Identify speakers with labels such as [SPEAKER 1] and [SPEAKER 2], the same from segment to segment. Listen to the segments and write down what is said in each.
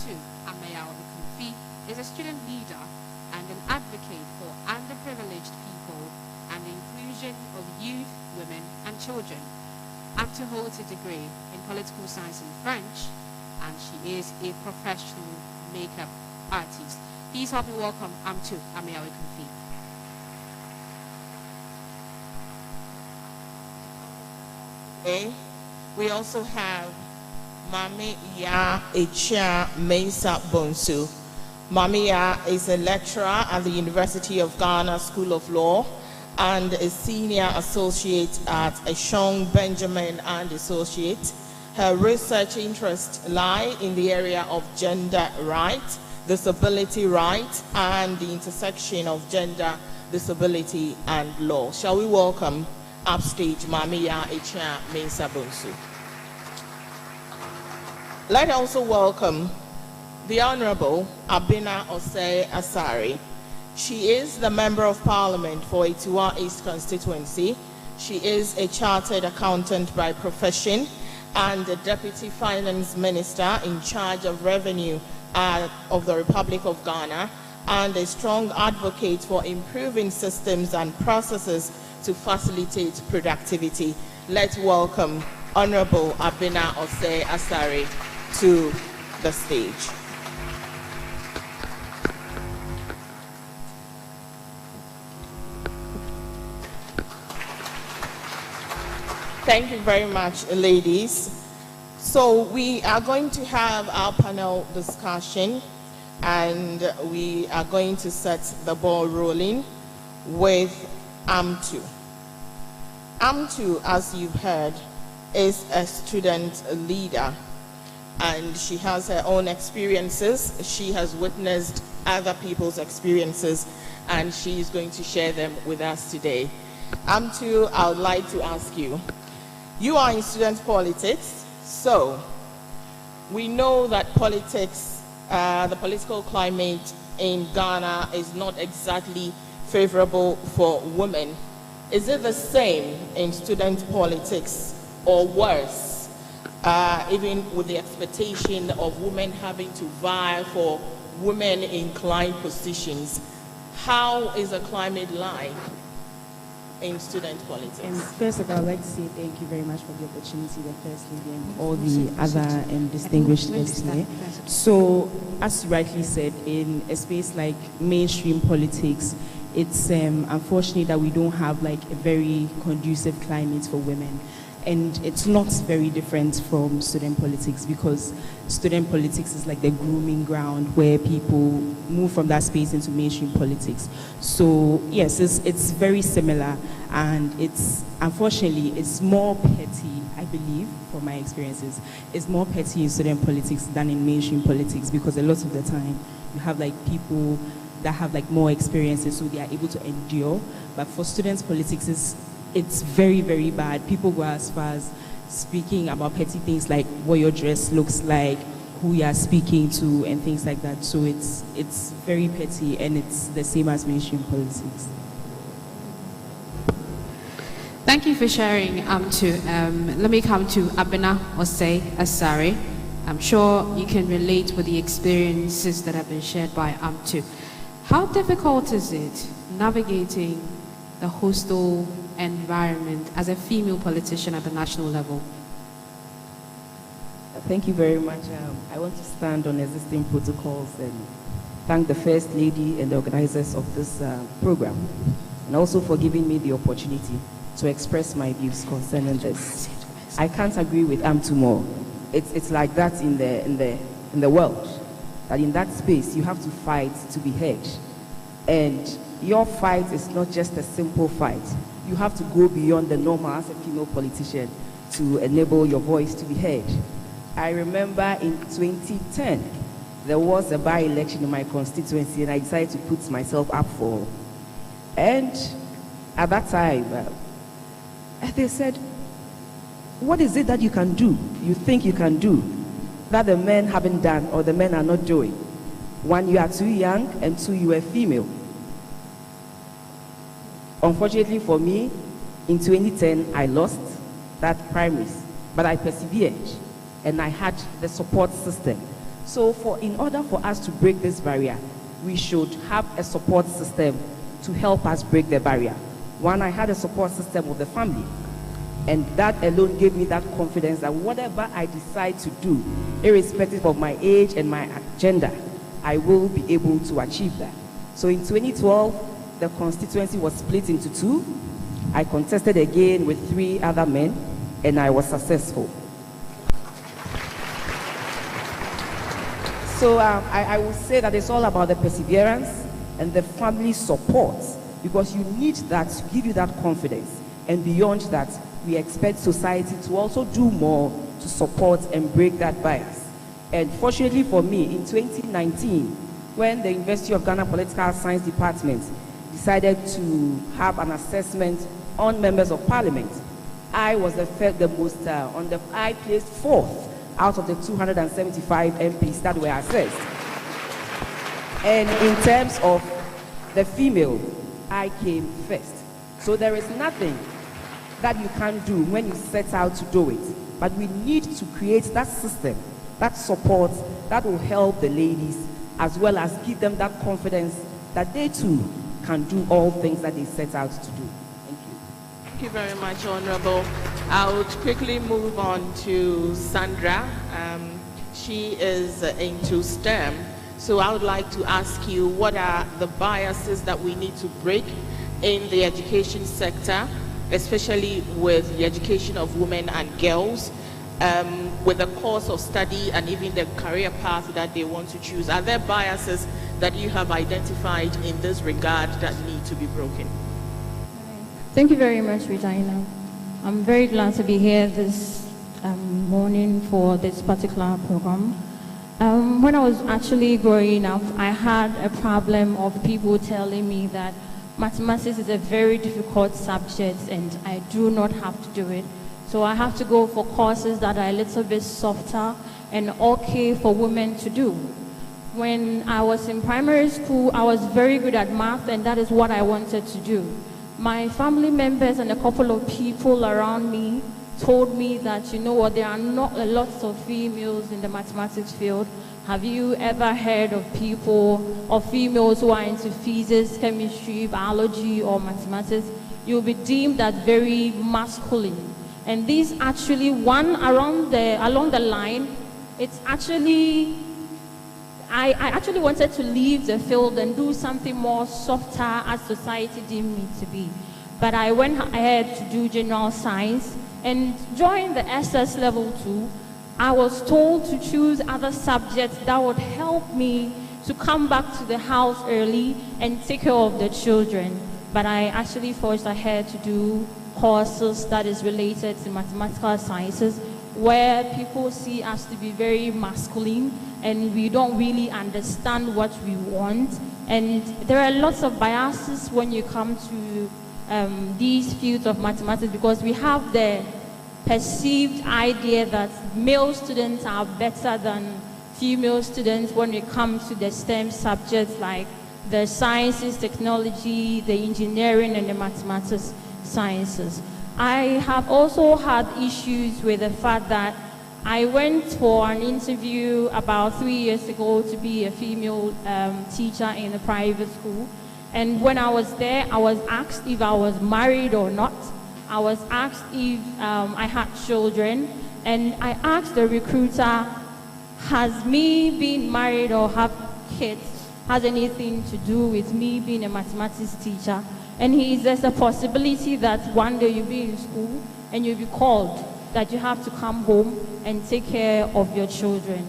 [SPEAKER 1] Amtu Amayawa is a student leader and an advocate for underprivileged people and the inclusion of youth, women, and children. Amtu holds a degree in political science and French, and she is a professional makeup artist. Please help me welcome Amtu Amayawa.
[SPEAKER 2] We also have Mami Ya Echia Mensa Bonsu. Mami Ya is a lecturer at the University of Ghana School of Law and a senior associate at Eshong Benjamin and Associates. Her research interests lie in the area of gender rights, disability rights, and the intersection of gender, disability, and law. Shall we welcome upstage Mami Ya Echia Mensa Bonsu. Let's also welcome the Honorable Abena Osei Asari. She is the Member of Parliament for Ituwa East constituency. She is a chartered accountant by profession and the Deputy Finance Minister in charge of revenue of the Republic of Ghana, and a strong advocate for improving systems and processes to facilitate productivity. Let's welcome Honorable Abena Osei Asari to the stage. Thank you very much, ladies. So we are going to have our panel discussion, and we are going to set the ball rolling with Amtu. Amtu, as you've heard, is a student leader, and she has her own experiences. She has witnessed other people's experiences, and she is going to share them with us today. Amtu, I would like to ask you, you are in student politics, so we know that politics, the political climate in Ghana is not exactly favorable for women. Is it the same in student politics or worse, even with the expectation of women having to vie for women-inclined positions? How is the climate like in student politics?
[SPEAKER 3] First of all, I'd like to say thank you very much for the opportunity, the First Lady and all the other distinguished guests here. So, as you rightly said, in a space like mainstream politics, it's unfortunate that we don't have like a very conducive climate for women. And it's not very different from student politics, because student politics is like the grooming ground where people move from that space into mainstream politics. So yes, it's very similar, and it's unfortunately it's more petty, I believe, from my experiences. It's more petty in student politics than in mainstream politics, because a lot of the time you have like people that have like more experiences, so they are able to endure. But for students politics, it's very, very bad. People go as far as speaking about petty things like what your dress looks like, who you are speaking to, and things like that. So it's very petty, and it's the same as mainstream politics.
[SPEAKER 1] Thank you for sharing, Amtu. Let me come to Abena Osei Asari. I'm sure you can relate with the experiences that have been shared by Amtu. How difficult is it navigating the hostile environment as a female politician at the national level?
[SPEAKER 3] Thank you very much. I want to stand on existing protocols and thank the First Lady and the organizers of this program, and also for giving me the opportunity to express my views concerning this. I can't agree with Amtu more. It's like that in the world, that in that space you have to fight to be heard, and your fight is not just a simple fight. You have to go beyond the normal as a female politician to enable your voice to be heard. I remember in 2010, there was a by-election in my constituency, and I decided to put myself up for. And at that time, they said, what is it that you can do, you think you can do, that the men haven't done or the men are not doing? One, you are too young, and two, you are female. Unfortunately for me, in 2010, I lost that primaries, but I persevered, and I had the support system So in order for us to break this barrier, we should have a support system to help us break the barrier. One, I had a support system of the family, and that alone gave me that confidence that whatever I decide to do, irrespective of my age and my gender, I will be able to achieve that. So in 2012, the constituency was split into two. I contested again with 3 other men, and I was successful. So I will say that it's all about the perseverance and the family support, because you need that to give you that confidence. And beyond that, we expect society to also do more to support and break that bias. And fortunately for me, in 2019, when the University of Ghana Political Science Department decided to have an assessment on members of parliament, I was I placed 4th out of the 275 MPs that were assessed. And in terms of the female, I came first. So there is nothing that you can't do when you set out to do it. But we need to create that system, that support, that will help the ladies, as well as give them that confidence that they too can do all things that they set out to do. Thank you.
[SPEAKER 2] Thank you very much, Honorable. I would quickly move on to Sandra. She is into STEM. So I would like to ask you, what are the biases that we need to break in the education sector, especially with the education of women and girls, with the course of study and even the career path that they want to choose? Are there biases that you have identified in this regard that need to be broken?
[SPEAKER 4] Thank you very much, Regina. I'm very glad to be here this morning for this particular program. When I was actually growing up, I had a problem of people telling me that mathematics is a very difficult subject and I do not have to do it. So I have to go for courses that are a little bit softer and okay for women to do. When I was in primary school, I was very good at math, and that is what I wanted to do. My family members and a couple of people around me told me that, you know what, there are not a lot of females in the mathematics field. Have you ever heard of people or females who are into physics, chemistry, biology, or mathematics? You'll be deemed as very masculine. And this actually, along the line, it's actually, I actually wanted to leave the field and do something more softer as society deemed me to be. But I went ahead to do general science, and during the SS level 2, I was told to choose other subjects that would help me to come back to the house early and take care of the children. But I actually forged ahead to do courses that is related to mathematical sciences, where people see us to be very masculine and we don't really understand what we want. And there are lots of biases when you come to these fields of mathematics, because we have the perceived idea that male students are better than female students when it comes to the STEM subjects like the sciences, technology, the engineering, and the mathematics sciences. I have also had issues with the fact that I went for an interview about 3 years ago to be a female teacher in a private school. And when I was there, I was asked if I was married or not. I was asked if I had children. And I asked the recruiter, has me being married or have kids has anything to do with me being a mathematics teacher? And there's a possibility that one day you'll be in school and you'll be called that you have to come home and take care of your children.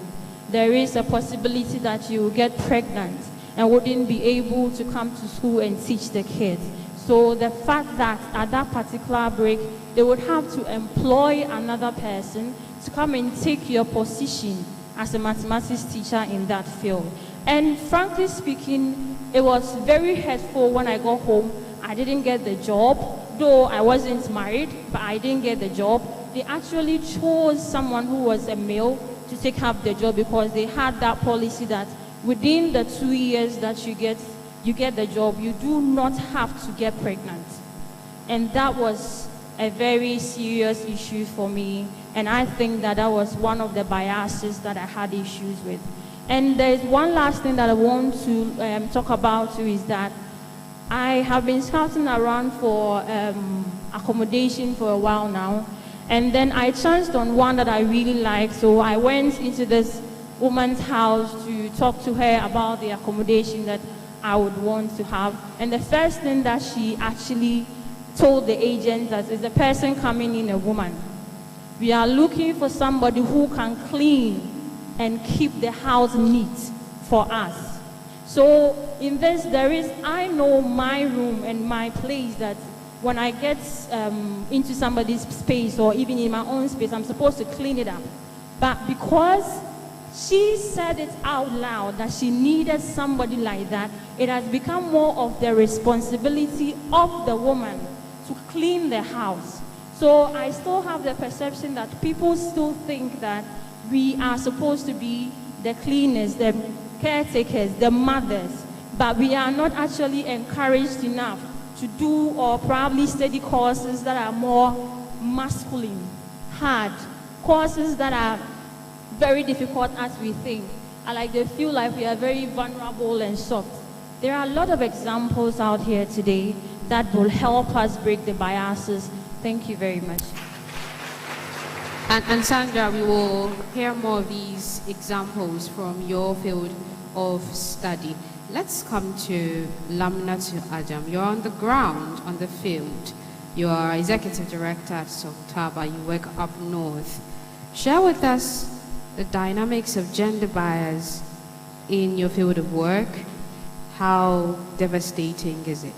[SPEAKER 4] There is a possibility that you will get pregnant and wouldn't be able to come to school and teach the kids. So the fact that at that particular break, they would have to employ another person to come and take your position as a mathematics teacher in that field. And frankly speaking, it was very hurtful when I got home. I didn't get the job, though I wasn't married, but I didn't get the job. They actually chose someone who was a male to take up the job because they had that policy that within the 2 years that you get the job, you do not have to get pregnant. And that was a very serious issue for me. And I think that that was one of the biases that I had issues with. And there's one last thing that I want to talk about too, is that I have been scouting around for accommodation for a while now, and then I chanced on one that I really liked, so I went into this woman's house to talk to her about the accommodation that I would want to have. And the first thing that she actually told the agent that is the person coming in a woman. We are looking for somebody who can clean and keep the house neat for us. So in this, I know my room and my place, that when I get into somebody's space or even in my own space, I'm supposed to clean it up. But because she said it out loud that she needed somebody like that, it has become more of the responsibility of the woman to clean the house. So I still have the perception that people still think that we are supposed to be the cleaners, the caretakers, the mothers, but we are not actually encouraged enough to do or probably study courses that are more masculine, hard, courses that are very difficult as we think. They feel like we are very vulnerable and soft. There are a lot of examples out here today that will help us break the biases. Thank you very much.
[SPEAKER 1] And Sandra, we will hear more of these examples from your field of study. Let's come to Lamnatu Adam. You're on the ground, on the field. You are executive director at Soktaba. You work up north. Share with us the dynamics of gender bias in your field of work. How devastating is it?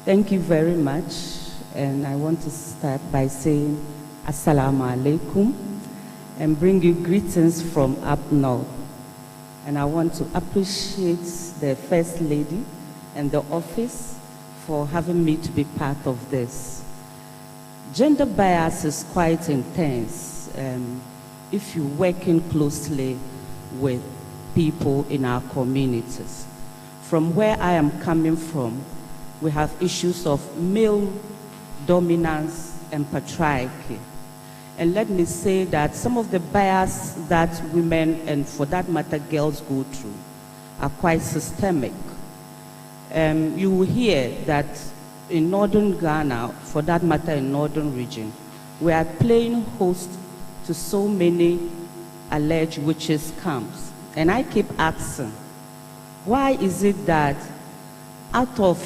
[SPEAKER 5] Thank you very much. And I want to start by saying Assalamu alaikum and bring you greetings from up north. And I want to appreciate the First Lady and the office for having me to be part of this. Gender bias is quite intense if you're working closely with people in our communities. From where I am coming from, we have issues of male dominance and patriarchy. And let me say that some of the bias that women, and for that matter girls, go through are quite systemic. You will hear that in northern Ghana, for that matter in northern region, we are playing host to so many alleged witches' camps. And I keep asking, why is it that out of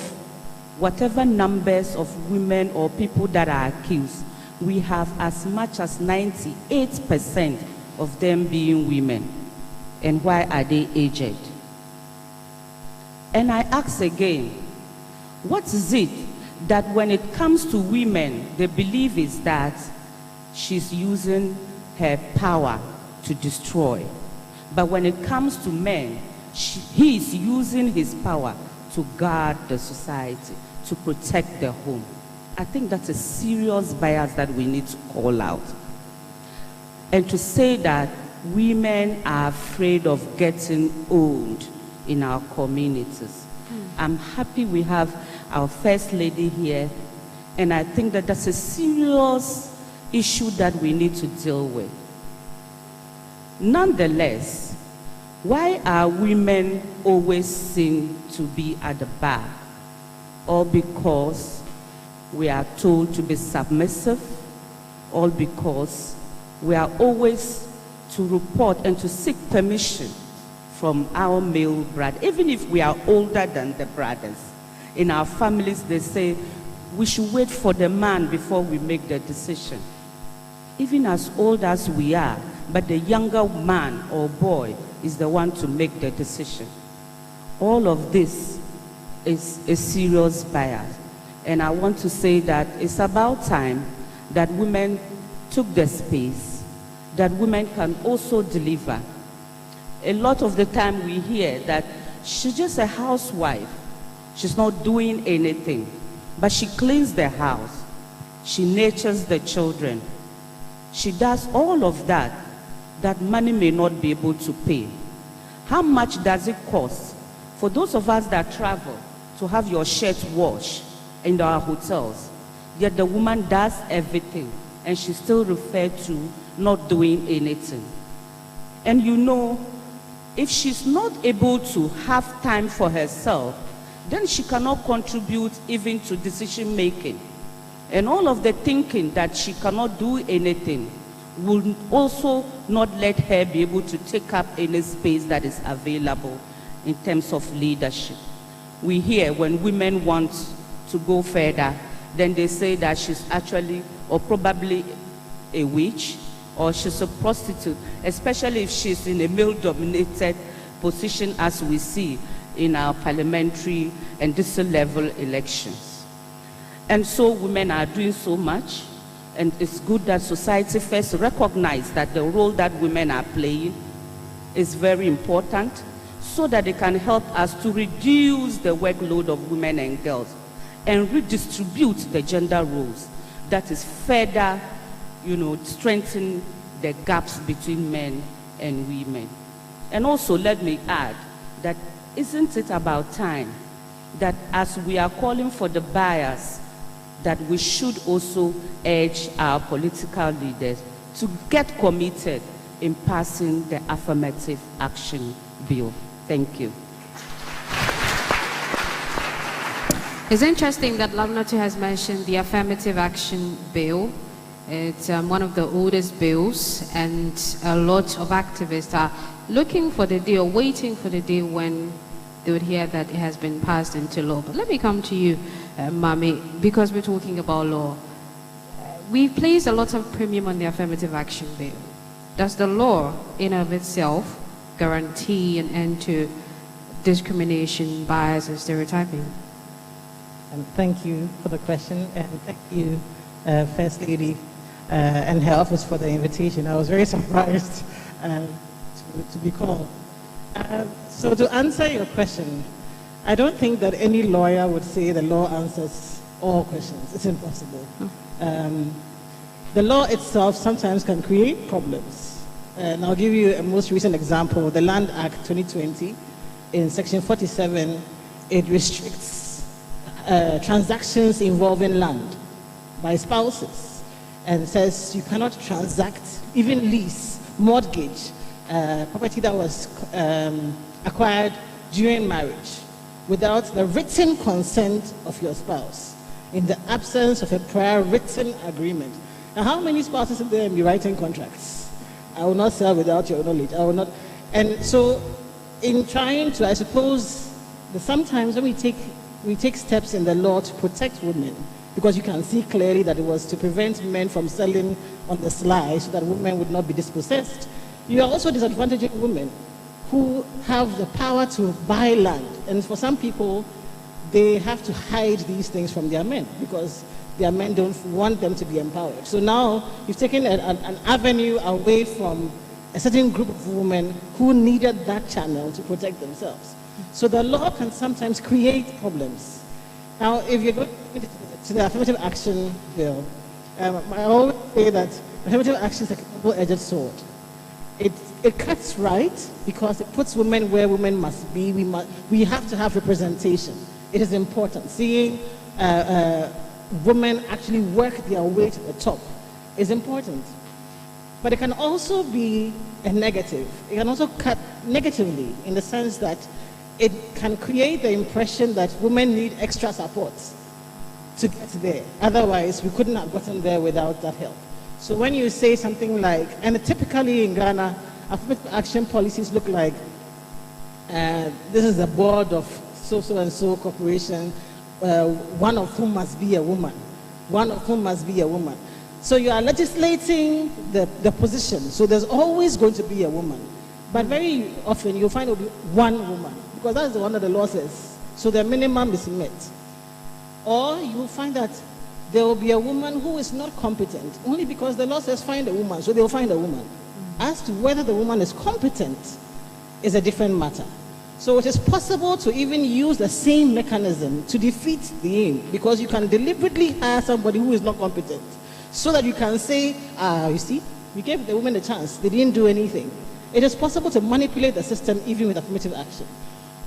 [SPEAKER 5] whatever numbers of women or people that are accused, we have as much as 98% of them being women? And why are they aged? And I ask again, what is it that when it comes to women, the belief is that she's using her power to destroy. But when it comes to men, he is using his power to guard the society, to protect the home. I think that's a serious bias that we need to call out. And to say that women are afraid of getting old in our communities. I'm happy we have our First Lady here, and I think that that's a serious issue that we need to deal with. Nonetheless, why are women always seen to be at the back? All because we are told to be submissive, all because we are always to report and to seek permission from our male brother, even if we are older than the brothers. In our families, they say we should wait for the man before we make the decision. Even as old as we are, but the younger man or boy is the one to make the decision. All of this is a serious bias. And I want to say that it's about time that women took the space, that women can also deliver. A lot of the time we hear that she's just a housewife. She's not doing anything, but she cleans the house. She nurtures the children. She does all of that money may not be able to pay. How much does it cost for those of us that travel to have your shirt washed in our hotels? Yet the woman does everything and she's still referred to not doing anything. And you know, if she's not able to have time for herself, then she cannot contribute even to decision making. And all of the thinking that she cannot do anything will also not let her be able to take up any space that is available in terms of leadership. We hear when women want to go further, then they say that she's actually or probably a witch, or she's a prostitute, especially if she's in a male-dominated position, as we see in our parliamentary and district level elections. And so women are doing so much, and it's good that society first recognize that the role that women are playing is very important, so that they can help us to reduce the workload of women and girls and redistribute the gender roles. That is further, strengthen the gaps between men and women. And also, let me add that isn't it about time that as we are calling for the bias, that we should also urge our political leaders to get committed in passing the affirmative action bill. Thank you.
[SPEAKER 1] It's interesting that Lamnatu has mentioned the affirmative action bill. It's one of the oldest bills, and a lot of activists are looking for the day or waiting for the day when they would hear that it has been passed into law. But let me come to you, Mami, because we're talking about law. We've placed a lot of premium on the affirmative action bill. Does the law in and of itself guarantee an end to discrimination, bias, and stereotyping?
[SPEAKER 6] And thank you for the question, and thank you, First Lady, and her office for the invitation. I was very surprised to be called. So to answer your question, I don't think that any lawyer would say the law answers all questions. It's impossible. The law itself sometimes can create problems. And I'll give you a most recent example. The Land Act 2020, in Section 47, it restricts transactions involving land by spouses, and says you cannot transact, even lease, mortgage, property that was acquired during marriage without the written consent of your spouse, in the absence of a prior written agreement. Now, how many spouses are there be writing contracts? I will not sell without your knowledge. I will not. And so, in trying to, I suppose, sometimes when we take steps in the law to protect women, because you can see clearly that it was to prevent men from selling on the sly so that women would not be dispossessed. You are also disadvantaging women who have the power to buy land. And for some people, they have to hide these things from their men because their men don't want them to be empowered. So now you've taken an avenue away from a certain group of women who needed that channel to protect themselves. So the law can sometimes create problems. Now, if you're going to the affirmative action bill, I always say that affirmative action is a double-edged sword. It cuts right because it puts women where women must be. We have to have representation. It is important. Seeing women actually work their way to the top is important. But it can also be a negative. It can also cut negatively in the sense that it can create the impression that women need extra support to get there. Otherwise, we couldn't have gotten there without that help. So when you say something like, and typically in Ghana, affirmative action policies look like, this is the board of so-and-so corporation, one of whom must be a woman. One of whom must be a woman. So you are legislating the position. So there's always going to be a woman. But very often you'll find it will be one woman, because that's the one that the law says. So the minimum is met. Or you will find that there will be a woman who is not competent, only because the law says find a woman, so they will find a woman. As to whether the woman is competent is a different matter. So it is possible to even use the same mechanism to defeat the aim, because you can deliberately hire somebody who is not competent, so that you can say, you see, we gave the women a chance, they didn't do anything. It is possible to manipulate the system even with affirmative action.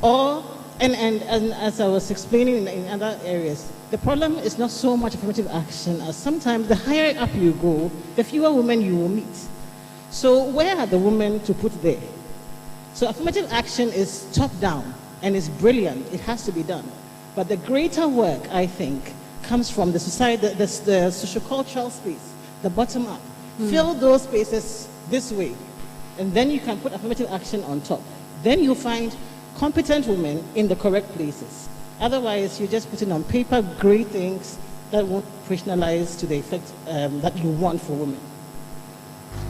[SPEAKER 6] Or, and as I was explaining in other areas, the problem is not so much affirmative action as sometimes the higher up you go, the fewer women you will meet. So where are the women to put there? So affirmative action is top-down and is brilliant. It has to be done. But the greater work, I think, comes from the society, the sociocultural space, the bottom-up. Fill those spaces this way, and then you can put affirmative action on top. Then you'll find competent women in the correct places. Otherwise, you're just putting on paper great things that won't operationalize to the effect that you want for women.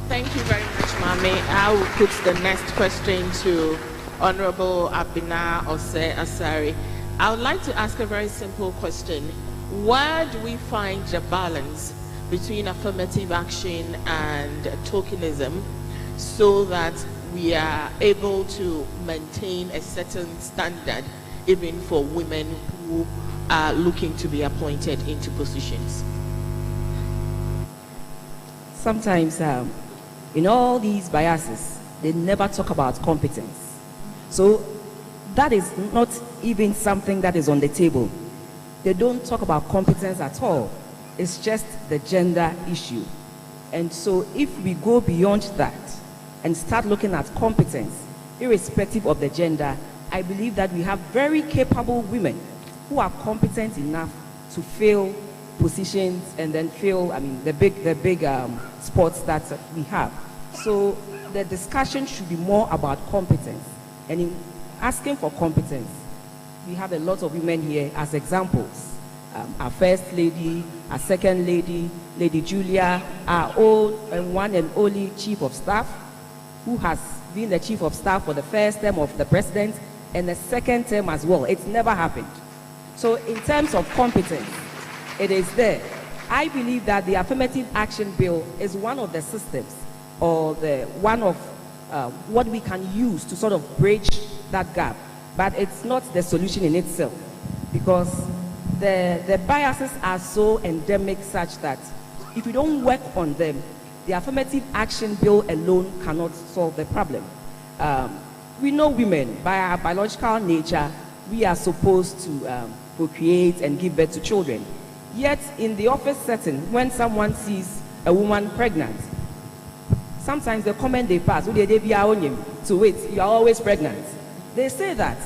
[SPEAKER 2] Thank you very much, Mami. I will put the next question to Honorable Abina Ose Asari. I would like to ask a very simple question. Where do we find the balance between affirmative action and tokenism so that we are able to maintain a certain standard even for women who are looking to be appointed into positions?
[SPEAKER 7] Sometimes in all these biases, they never talk about competence. So that is not even something that is on the table. They don't talk about competence at all. It's just the gender issue. And so if we go beyond that and start looking at competence, irrespective of the gender, I believe that we have very capable women who are competent enough to fill positions and then fill, the big sports that we have. So the discussion should be more about competence. And in asking for competence, we have a lot of women here as examples. Our first lady, our second lady, Lady Julia, our own and one and only chief of staff, who has been the chief of staff for the first term of the president and the second term as well. It's never happened. So in terms of competence, it is there. I believe that the affirmative action bill is one of the systems or one of what we can use to sort of bridge that gap. But it's not the solution in itself, because the biases are so endemic such that if you don't work on them, the affirmative action bill alone cannot solve the problem. We know women, by our biological nature, we are supposed to procreate and give birth to children. Yet in the office setting, when someone sees a woman pregnant, sometimes the comment they pass, so wait, you are always pregnant. They say that,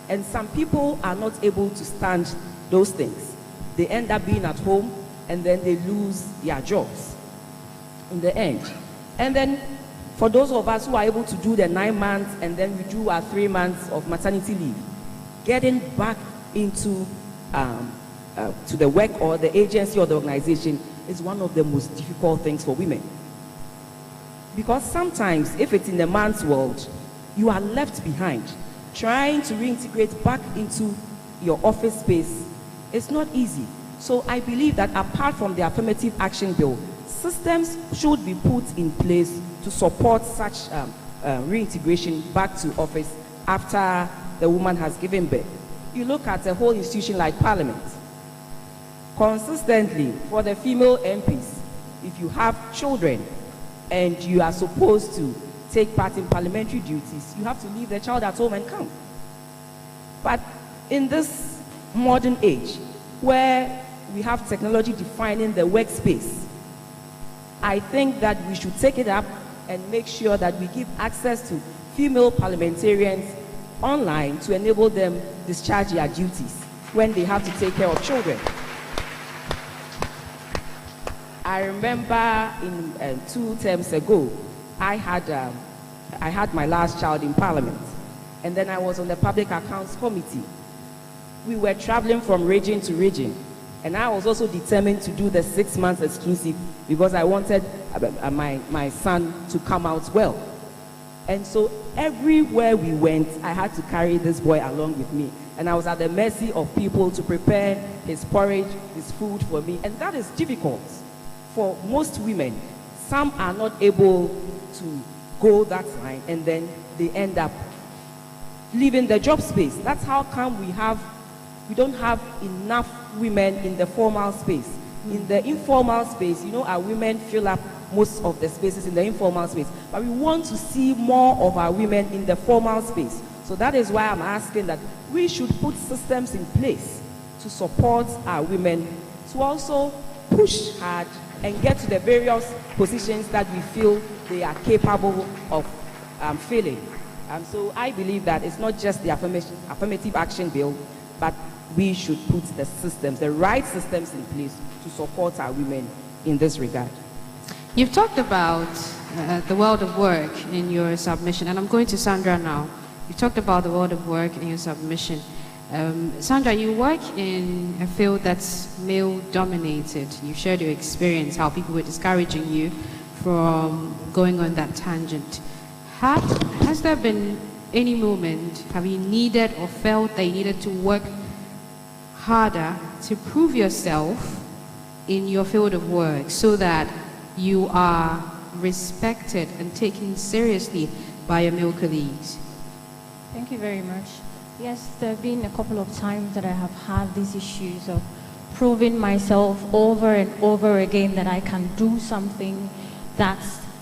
[SPEAKER 7] and some people are not able to stand those things. They end up being at home, and then they lose their jobs in the end. And then for those of us who are able to do the 9 months and then we do our 3 months of maternity leave, getting back into to the work or the agency or the organization is one of the most difficult things for women. Because sometimes, if it's in the man's world, you are left behind. Trying to reintegrate back into your office space is not easy. So I believe that apart from the affirmative action bill, systems should be put in place to support such reintegration back to office after the woman has given birth. You look at a whole institution like Parliament. Consistently, for the female MPs, if you have children and you are supposed to take part in parliamentary duties, you have to leave the child at home and come. But in this modern age, where we have technology defining the workspace, I think that we should take it up and make sure that we give access to female parliamentarians online to enable them discharge their duties when they have to take care of children. I remember in 2 terms ago, I had my last child in Parliament, and then I was on the Public Accounts Committee. We were traveling from region to region, and I was also determined to do the 6 months exclusive because I wanted my son to come out well. And so everywhere we went, I had to carry this boy along with me, and I was at the mercy of people to prepare his porridge, his food for me, and that is difficult for most women. Some are not able to go that line, and then they end up leaving the job space. That's how come we don't have enough women in the formal space. In the informal space, our women fill up most of the spaces in the informal space, but we want to see more of our women in the formal space. So that is why I'm asking that we should put systems in place to support our women to also push hard and get to the various positions that we feel they are capable of filling. So I believe that it's not just the affirmative action bill, but we should put the systems, the right systems in place to support our women in this regard.
[SPEAKER 1] You've talked about the world of work in your submission, and I'm going to Sandra now. You talked about the world of work in your submission. Sandra, you work in a field that's male-dominated. You shared your experience, how people were discouraging you from going on that tangent. Has there been any moment, have you needed or felt that you needed to work harder to prove yourself in your field of work so that you are respected and taken seriously by your male colleagues?
[SPEAKER 4] Thank you very much. Yes, there have been a couple of times that I have had these issues of proving myself over and over again that I can do something that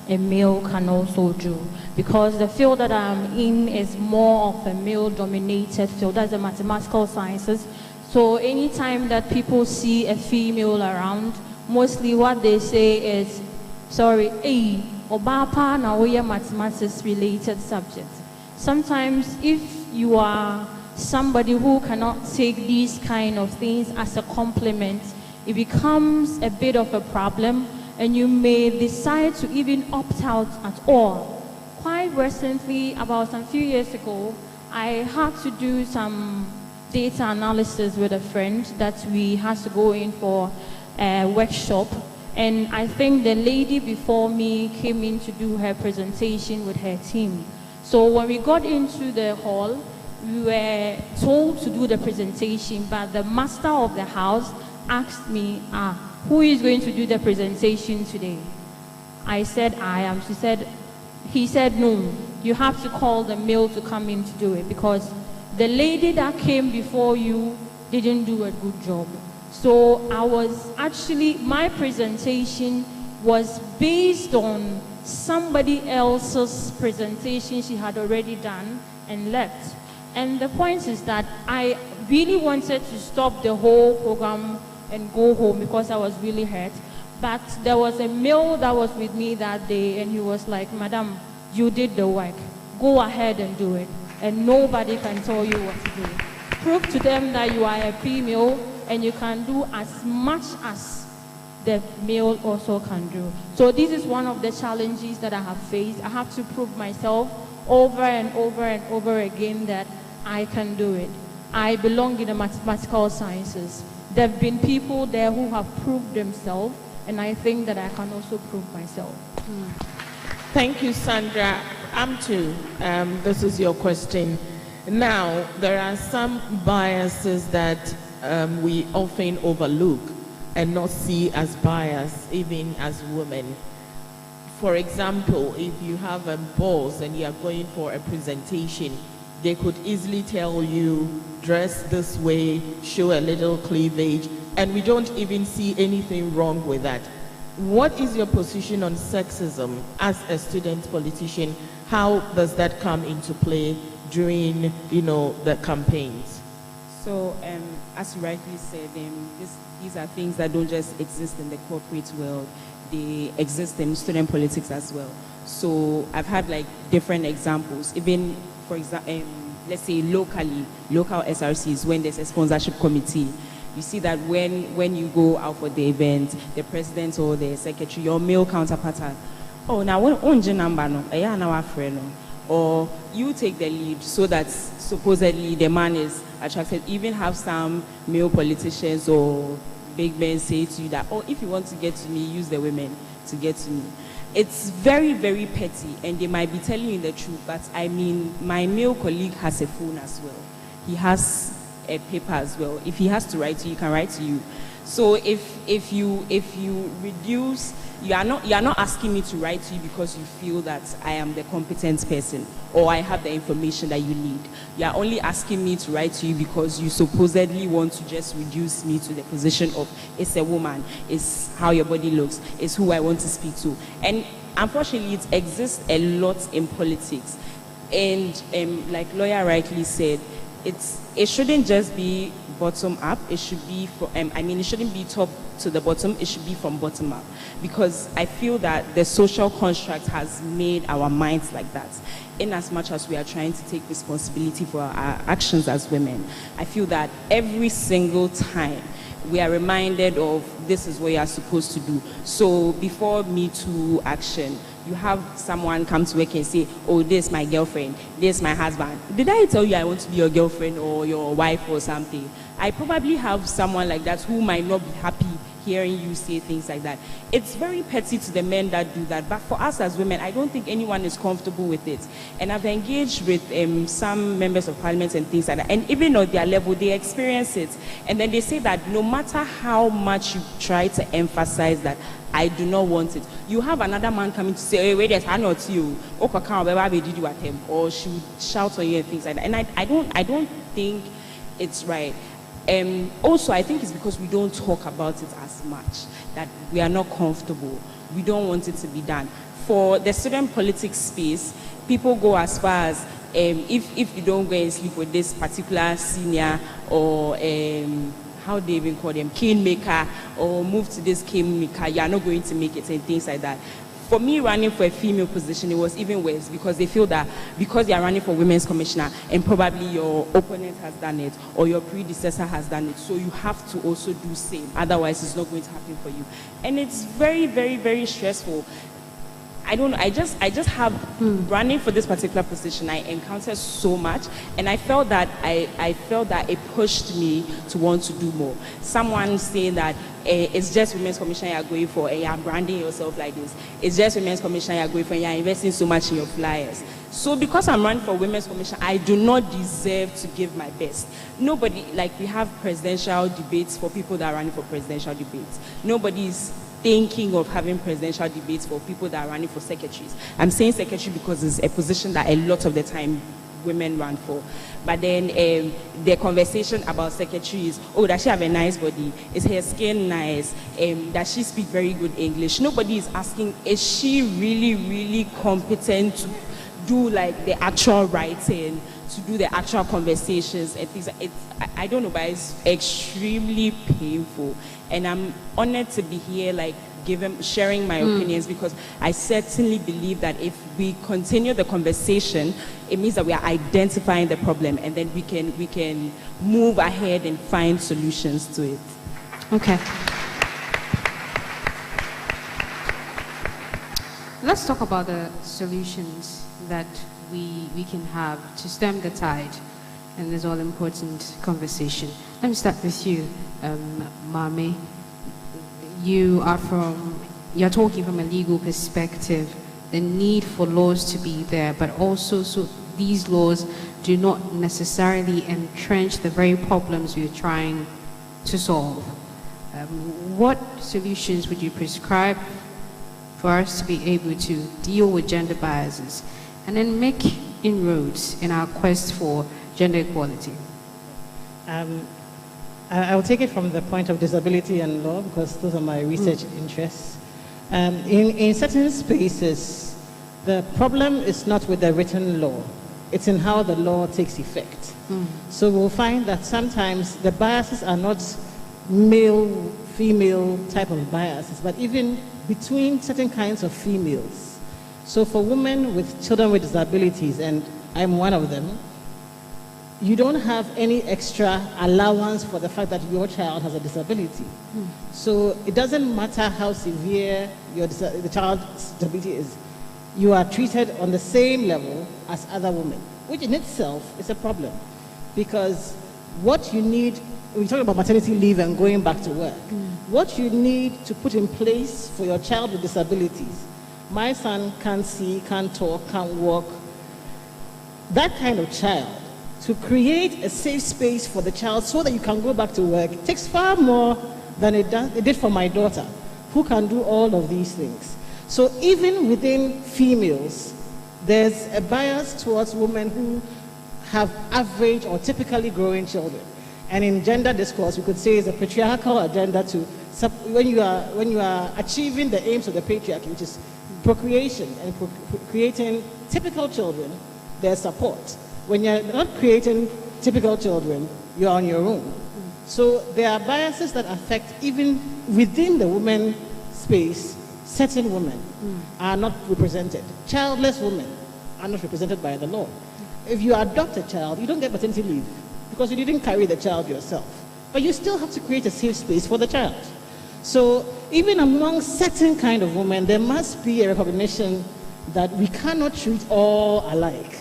[SPEAKER 4] a male can also do. Because the field that I'm in is more of a male-dominated field, that's the mathematical sciences. So anytime that people see a female around, mostly what they say is, sorry, hey, obapa na oye mathematics-related subjects. Sometimes if you are somebody who cannot take these kind of things as a compliment, it becomes a bit of a problem, and you may decide to even opt out at all. Quite recently, about a few years ago, I had to do some data analysis with a friend that we had to go in for a workshop. And I think the lady before me came in to do her presentation with her team. So when we got into the hall, we were told to do the presentation, but the master of the house asked me, who is going to do the presentation today? I said, I am. He said, no, you have to call the male to come in to do it because the lady that came before you didn't do a good job. So my presentation was based on somebody else's presentation she had already done and left. And the point is that I really wanted to stop the whole program and go home because I was really hurt. But there was a male that was with me that day, and he was like, Madam, you did the work. Go ahead and do it. And nobody can tell you what to do. Prove to them that you are a female and you can do as much as the male also can do. So this is one of the challenges that I have faced. I have to prove myself over and over and over again that I can do it. I belong in the mathematical sciences. There have been people there who have proved themselves, and I think that I can also prove myself.
[SPEAKER 2] Thank you, Sandra. Amtu, this is your question. Now, there are some biases that we often overlook and not see as bias, even as women. For example, if you have a boss and you are going for a presentation, they could easily tell you, dress this way, show a little cleavage, and we don't even see anything wrong with that. What is your position on sexism as a student politician? How does that come into play during, the campaigns?
[SPEAKER 7] So, as you rightly said, these are things that don't just exist in the corporate world. They exist in student politics as well. So I've had different examples. Even, for example, let's say local SRCs, when there's a sponsorship committee, you see that when you go out for the event, the president or the secretary, your male counterpart, or you take the lead so that supposedly the man is attracted. Even have some male politicians or big men say to you that, if you want to get to me, use the women to get to me. It's very, very petty, and they might be telling you the truth, but I mean, my male colleague has a phone as well. He has a paper as well. If he has to write to you, he can write to you. So if you reduce, you are not asking me to write to you because you feel that I am the competent person or I have the information that you need. You are only asking me to write to you because you supposedly want to just reduce me to the position of it's a woman, it's how your body looks, it's who I want to speak to. And unfortunately, it exists a lot in politics. And like lawyer rightly said, it shouldn't just be
[SPEAKER 3] bottom up. It should be from, it shouldn't be top to the bottom. It should be from bottom up, because I feel that the social construct has made our minds like that. In as much as we are trying to take responsibility for our actions as women, I feel that every single time we are reminded of this is what you are supposed to do. So before Me Too action, you have someone come to work and say, oh, this is my girlfriend, this is my husband. Did I tell you I want to be your girlfriend or your wife or something? I probably have someone like that who might not be happy hearing you say things like that. It's very petty to the men that do that, but for us as women, I don't think anyone is comfortable with it. And I've engaged with some members of parliament and things like that, and even on their level, they experience it. And then they say that no matter how much you try to emphasize that, I do not want it, you have another man coming to say, hey, wait, I'm not you, or she would shout on you and things like that. And I don't think it's right. Also, I think it's because we don't talk about it as much, that we are not comfortable. We don't want it to be done. For the student politics space, people go as far as, if you don't go and sleep with this particular senior or how they even call them, kingmaker, or move to this kingmaker, you are not going to make it, and things like that. For me, running for a female position, it was even worse, because they feel that because they are running for women's commissioner and probably your opponent has done it or your predecessor has done it, so you have to also do same. Otherwise, it's not going to happen for you. And it's very, very, very stressful. I don't know, I just have, running for this particular position, I encountered so much, and I felt that it pushed me to want to do more. Someone saying that it's just women's commission you're going for, and you're branding yourself like this. It's just women's commission you're going for, and you're investing so much in your flyers. So because I'm running for women's commission, I do not deserve to give my best. Nobody, like we have presidential debates for people that are running for presidential debates. Nobody's thinking of having presidential debates for people that are running for secretaries. I'm saying secretary because it's a position that a lot of the time women run for. But then the conversation about secretary is, oh, does she have a nice body? Is her skin nice? Does she speak very good English? Nobody is asking, is she really, really competent to do like the actual writing, to do the actual conversations and things. I don't know, but it's extremely painful. And I'm honored to be here, like sharing my opinions, because I certainly believe that if we continue the conversation, it means that we are identifying the problem, and then we can move ahead and find solutions to it.
[SPEAKER 1] Okay. Let's talk about the solutions that we can have to stem the tide in this all-important conversation. Let me start with you, Mame. You're talking from a legal perspective, the need for laws to be there, but also so these laws do not necessarily entrench the very problems we're trying to solve. What solutions would you prescribe for us to be able to deal with gender biases and then make inroads in our quest for gender equality?
[SPEAKER 6] I'll take it from the point of disability and law, because those are my research interests. In certain spaces, the problem is not with the written law, it's in how the law takes effect. So we'll find that sometimes the biases are not male, female type of biases, but even between certain kinds of females. So for women with children with disabilities, and I'm one of them, you don't have any extra allowance for the fact that your child has a disability. So it doesn't matter how severe the child's disability is, you are treated on the same level as other women, which in itself is a problem. Because what you need, we talk about maternity leave and going back to work, what you need to put in place for your child with disabilities, my son can't see, can't talk, can't walk, that kind of child, to create a safe space for the child so that you can go back to work, it takes far more than it did for my daughter, who can do all of these things. So even within females, there's a bias towards women who have average or typically growing children. And in gender discourse, we could say it's a patriarchal agenda to, when you are achieving the aims of the patriarchy, which is procreation and creating typical children, there's support. When you're not creating typical children, you're on your own. So there are biases that affect even within the women space, certain women are not represented. Childless women are not represented by the law. If you adopt a child, you don't get maternity leave because you didn't carry the child yourself. But you still have to create a safe space for the child. So even among certain kind of women, there must be a recognition that we cannot treat all alike.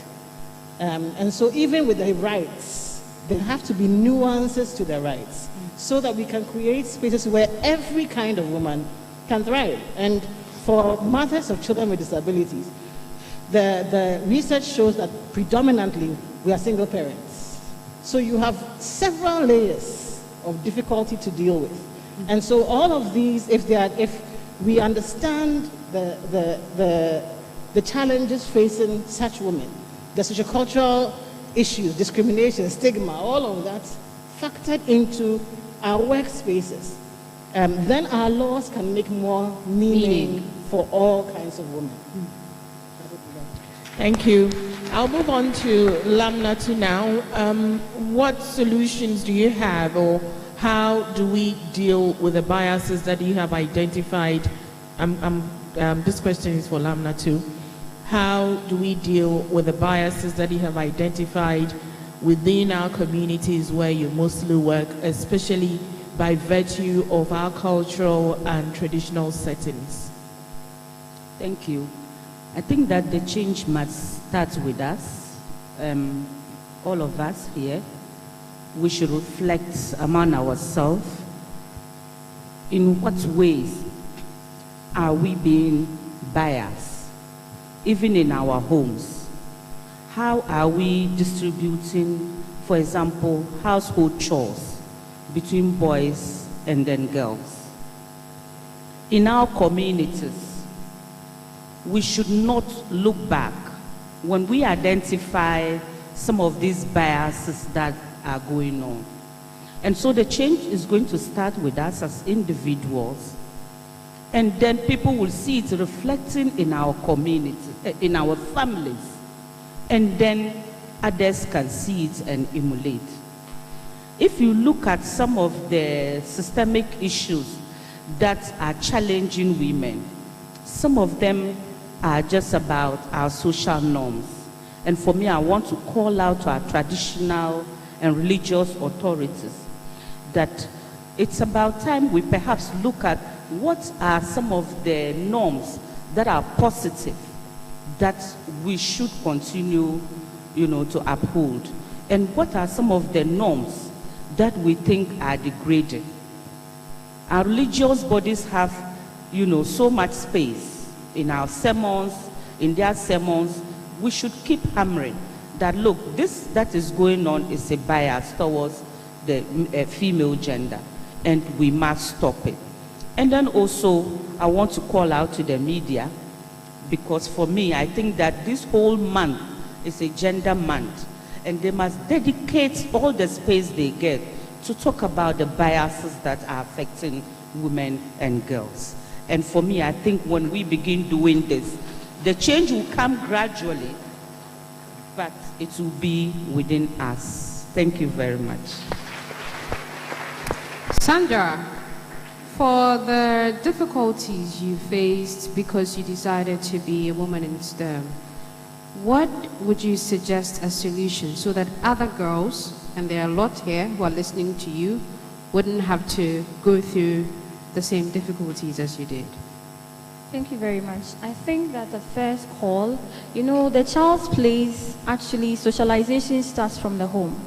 [SPEAKER 6] And so even with the rights, there have to be nuances to the rights so that we can create spaces where every kind of woman can thrive. And for mothers of children with disabilities, the research shows that predominantly we are single parents. So you have several layers of difficulty to deal with. And so all of these, if we understand the challenges facing such women, the sociocultural issues, discrimination, stigma, all of that factored into our workspaces, then our laws can make more meaning for all kinds of women.
[SPEAKER 2] Thank you. I'll move on to Lamnatu now. What solutions do you have, or how do we deal with the biases that you have identified? This question is for Lamnatu. How do we deal with the biases that you have identified within our communities where you mostly work, especially by virtue of our cultural and traditional settings?
[SPEAKER 5] Thank you. I think that the change must start with us, all of us here. We should reflect among ourselves. In what ways are we being biased, even in our homes? How are we distributing, for example, household chores between boys and then girls? In our communities, we should not look back when we identify some of these biases that are going on. And so the change is going to start with us as individuals, and then people will see it reflecting in our community, in our families, and then others can see it and emulate. If you look at some of the systemic issues that are challenging women, some of them are just about our social norms. And for me, I want to call out to our traditional and religious authorities that it's about time we perhaps look at what are some of the norms that are positive that we should continue, to uphold, and what are some of the norms that we think are degrading. Our religious bodies have, so much space in our sermons, in their sermons. We should keep hammering that, look, this that is going on is a bias towards the female gender, and we must stop it. And then also, I want to call out to the media, because for me, I think that this whole month is a gender month, and they must dedicate all the space they get to talk about the biases that are affecting women and girls. And for me, I think when we begin doing this, the change will come gradually, but it will be within us. Thank you very much.
[SPEAKER 1] Sandra, for the difficulties you faced because you decided to be a woman in STEM, what would you suggest as solution so that other girls, and there are a lot here who are listening to you, wouldn't have to go through the same difficulties as you did?
[SPEAKER 4] Thank you very much. I think that the first call, the child's place, actually socialization starts from the home.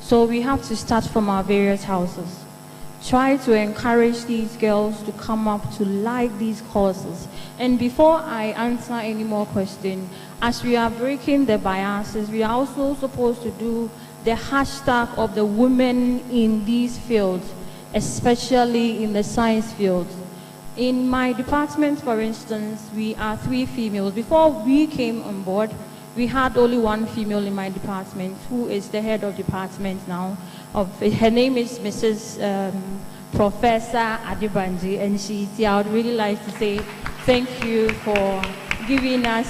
[SPEAKER 4] So we have to start from our various houses. Try to encourage these girls to come up to like these causes. And before I answer any more questions, as we are breaking the biases, we are also supposed to do the hashtag of the women in these fields, especially in the science field. In my department, for instance, we are 3 females. Before we came on board, we had only 1 female in my department, who is the head of department now. Her name is Mrs. Professor Adibanji, and she's here. I would really like to say thank you for giving us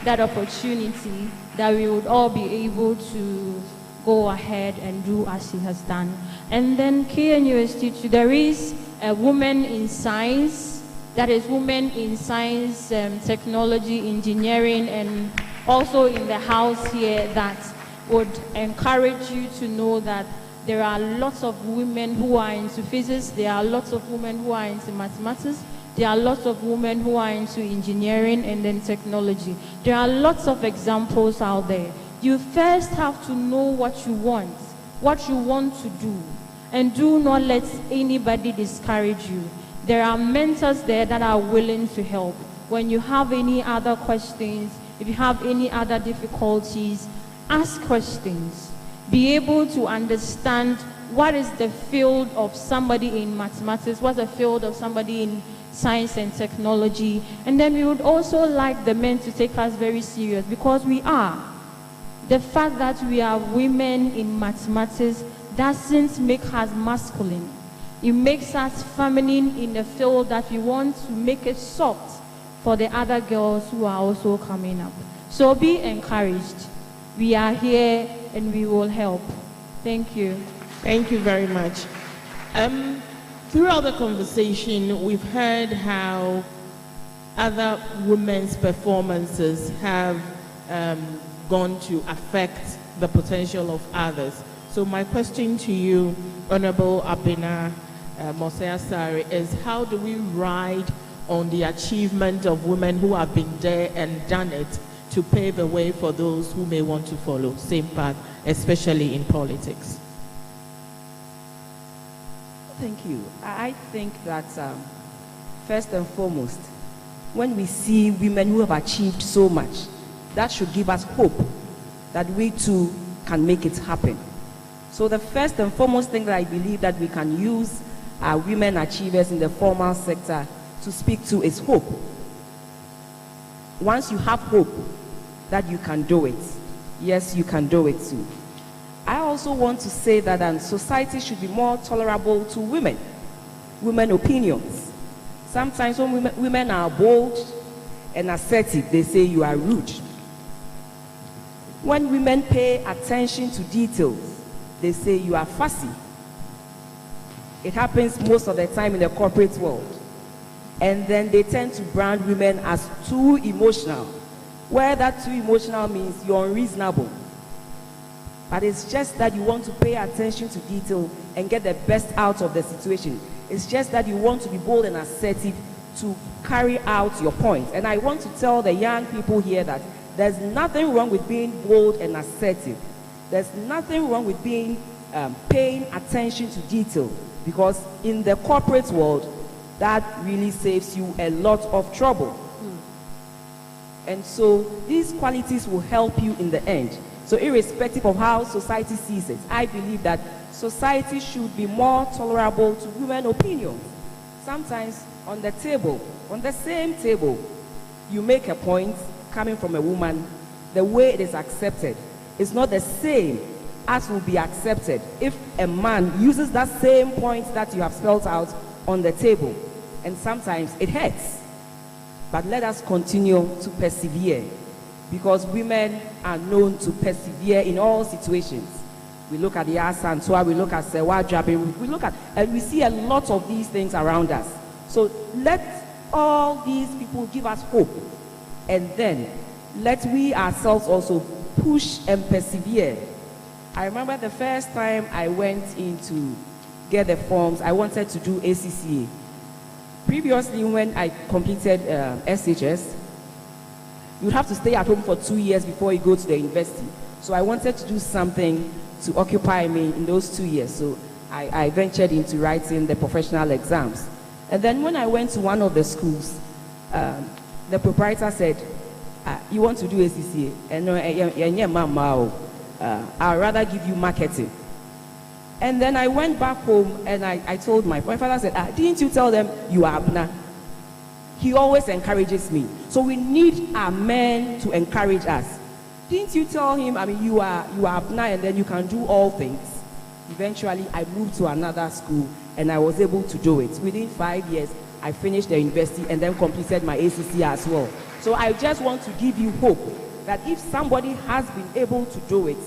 [SPEAKER 4] that opportunity that we would all be able to go ahead and do as he has done. And then KNUST too, there is a woman in science, that is women in science, technology, engineering, and also in the house here that would encourage you to know that there are lots of women who are into physics, there are lots of women who are into mathematics, there are lots of women who are into engineering and then technology. There are lots of examples out there. You first have to know what you want to do, and do not let anybody discourage you. There are mentors there that are willing to help. When you have any other questions, if you have any other difficulties, ask questions. Be able to understand what is the field of somebody in mathematics, what's the field of somebody in science and technology. And then we would also like the men to take us very serious, because we are. The fact that we are women in mathematics doesn't make us masculine. It makes us feminine in the field that we want to make it soft for the other girls who are also coming up. So be encouraged. We are here and we will help. Thank you.
[SPEAKER 2] Thank you very much. Throughout the conversation, we've heard how other women's performances have gone to affect the potential of others. So my question to you, Honorable Abena Mosea-Sari, is how do we ride on the achievement of women who have been there and done it to pave the way for those who may want to follow same path, especially in politics?
[SPEAKER 7] Thank you. I think that first and foremost, when we see women who have achieved so much, that should give us hope that we too can make it happen. So the first and foremost thing that I believe that we can use our women achievers in the formal sector to speak to is hope. Once you have hope that you can do it, yes, you can do it too. I also want to say that society should be more tolerable to women opinions. Sometimes when women are bold and assertive, they say you are rude. When women pay attention to details, they say you are fussy. It happens most of the time in the corporate world. And then they tend to brand women as too emotional, where that too emotional means you're unreasonable. But it's just that you want to pay attention to detail and get the best out of the situation. It's just that you want to be bold and assertive to carry out your point. And I want to tell the young people here that there's nothing wrong with being bold and assertive. There's nothing wrong with being paying attention to detail, because in the corporate world, that really saves you a lot of trouble. And so these qualities will help you in the end. So irrespective of how society sees it, I believe that society should be more tolerable to women's opinions. Sometimes on the table, on the same table, you make a point coming from a woman, the way it is accepted is not the same as will be accepted if a man uses that same point that you have spelled out on the table. And sometimes it hurts. But let us continue to persevere, because women are known to persevere in all situations. We look at the Asantua, we look at Sewa Jabi, we look at, and we see a lot of these things around us. So let all these people give us hope, and then let we ourselves also push and persevere. I remember the first time I went in to get the forms, I wanted to do ACCA. Previously, when I completed SHS, you'd have to stay at home for 2 years before you go to the university. So I wanted to do something to occupy me in those 2 years. So I ventured into writing the professional exams. And then when I went to one of the schools, the proprietor said, you want to do ACCA? And I'd rather give you marketing. And then I went back home and I told my father said, didn't you tell them you are Abna? He always encourages me. So we need our men to encourage us. Didn't you tell him, you are Abna and then you can do all things? Eventually, I moved to another school and I was able to do it. Within 5 years, I finished the university and then completed my ACC as well. So I just want to give you hope that if somebody has been able to do it,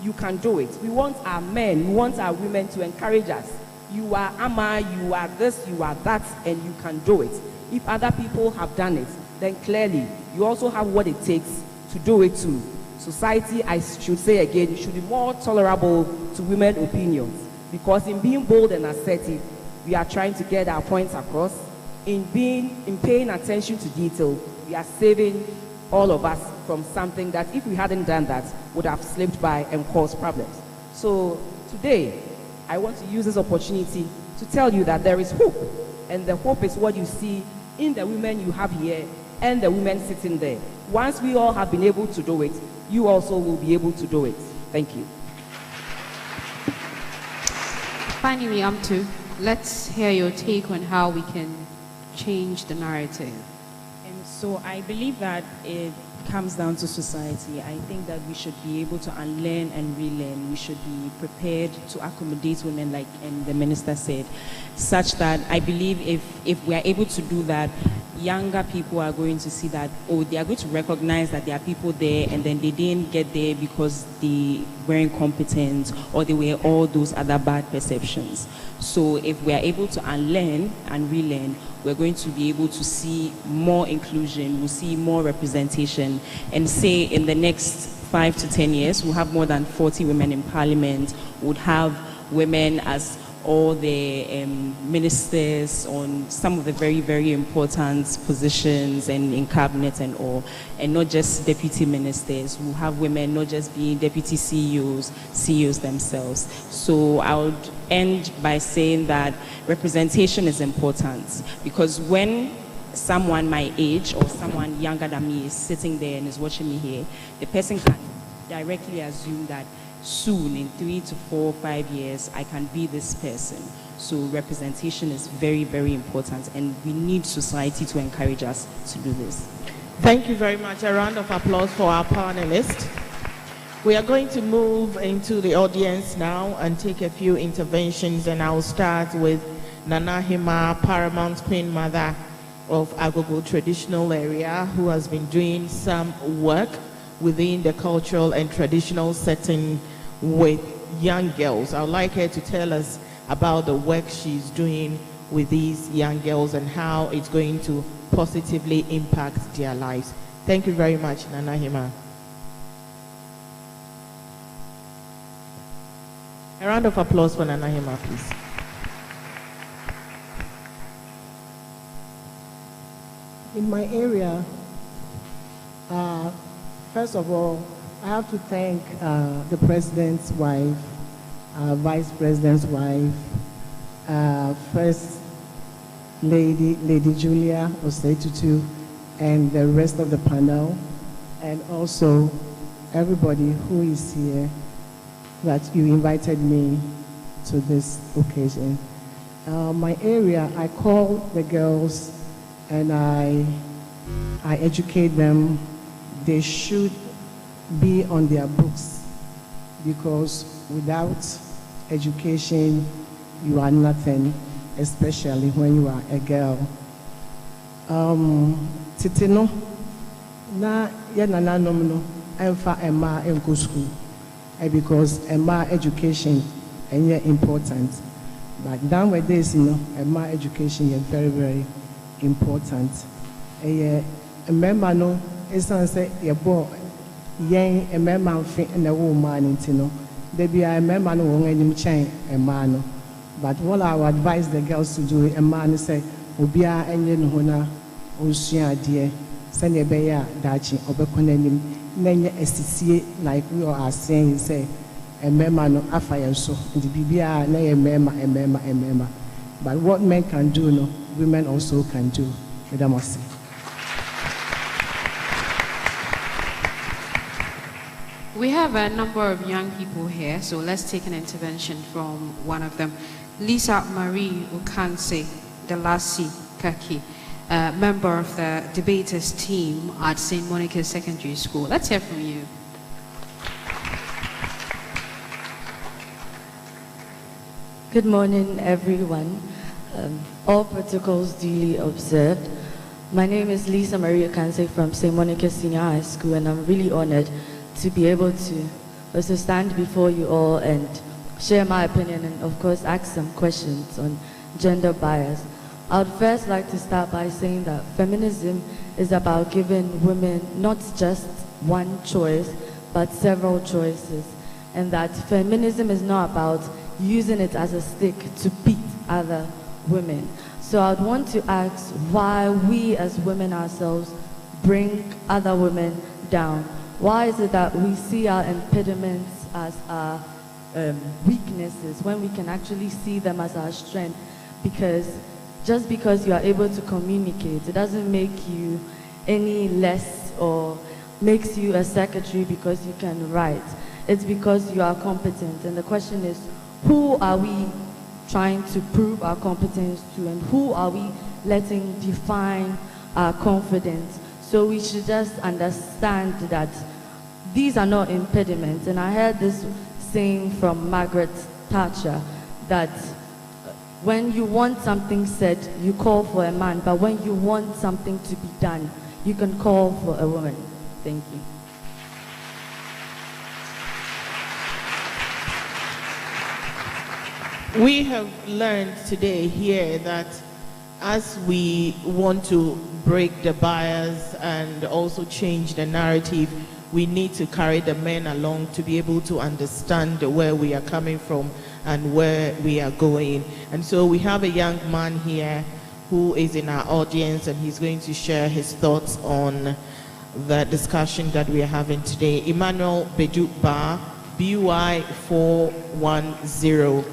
[SPEAKER 7] you can do it. We want our men, we want our women to encourage us. You are Ama, you are this, you are that, and you can do it. If other people have done it, then clearly you also have what it takes to do it too. Society, I should say again, should be more tolerable to women's opinions, because in being bold and assertive, we are trying to get our points across. In paying attention to detail, we are saving all of us from something that, if we hadn't done that, would have slipped by and caused problems. So today, I want to use this opportunity to tell you that there is hope, and the hope is what you see in the women you have here and the women sitting there. Once we all have been able to do it, you also will be able to do it. Thank you.
[SPEAKER 1] Finally, Amtu, let's hear your take on how we can change the narrative.
[SPEAKER 3] And so I believe that it comes down to society. I think that we should be able to unlearn and relearn. We should be prepared to accommodate women, like the minister said, such that I believe if we are able to do that, younger people are going to see that, oh, they are going to recognize that there are people there, and then they didn't get there because they weren't competent or they were all those other bad perceptions. So if we are able to unlearn and relearn, we're going to be able to see more inclusion, we'll see more representation, and say in the next 5 to 10 years, we'll have more than 40 women in parliament, we'll have women as all the ministers on some of the very, very important positions and in cabinet and all, and not just deputy ministers. We'll have women not just being deputy CEOs themselves. So I would end by saying that representation is important, because when someone my age or someone younger than me is sitting there and is watching me here, the person can directly assume that soon, in 3 to 4, 5 years, I can be this person. So representation is very, very important, and we need society to encourage us to do this.
[SPEAKER 2] Thank you very much. A round of applause for our panelists. We are going to move into the audience now and take a few interventions, and I'll start with Nana Hima, Paramount Queen Mother of Agogo traditional area, who has been doing some work within the cultural and traditional setting with young girls. I would like her to tell us about the work she's doing with these young girls and how it's going to positively impact their lives. Thank you very much, Nana Hima. A round of applause for Nana Hima, please.
[SPEAKER 8] In my area, first of all, I have to thank the President's wife, Vice President's wife, First Lady, Lady Julia Osetutu, and the rest of the panel, and also everybody who is here, that you invited me to this occasion. My area, I call the girls and I educate them. They should be on their books, because without education, you are nothing, especially when you are a girl. Titino, na yanana nomino, emfa emma enko school, because emma education is important. But nowadays, emma education is very, very important. Remember, no, it's say your boy, young a member and a woman in they be a member no one any chain a man. But what I would advise the girls to do, a man say, Ubia and yen hona, Usia dear, send a bear, dachi, or beconem, name STC, like we are saying, say, a member no affair so, the BBA, nay a member. But what men can do, no, women also can do. Madam.
[SPEAKER 1] We have a number of young people here, so let's take an intervention from one of them. Lisa Marie Ukanse Delasi Kaki, member of the debaters team at St. Monica's Secondary School. Let's hear from you.
[SPEAKER 9] Good morning, everyone. All protocols duly observed. My name is Lisa Marie Ukanse from St. Monica's Senior High School, and I'm really honored to be able to was to stand before you all and share my opinion and, of course, ask some questions on gender bias. I would first like to start by saying that feminism is about giving women not just one choice, but several choices. And that feminism is not about using it as a stick to beat other women. So I'd want to ask why we as women ourselves bring other women down. Why is it that we see our impediments as our weaknesses when we can actually see them as our strength? Because just because you are able to communicate, it doesn't make you any less or makes you a secretary because you can write. It's because you are competent. And the question is, who are we trying to prove our competence to, and who are we letting define our confidence? So we should just understand that these are not impediments. And I heard this saying from Margaret Thatcher that when you want something said, you call for a man, but when you want something to be done, you can call for a woman. Thank you.
[SPEAKER 2] We have learned today here that as we want to break the bias and also change the narrative, we need to carry the men along to be able to understand where we are coming from and where we are going. And so we have a young man here who is in our audience, and he's going to share his thoughts on the discussion that we are having today. Emmanuel Bedukba, BY 410,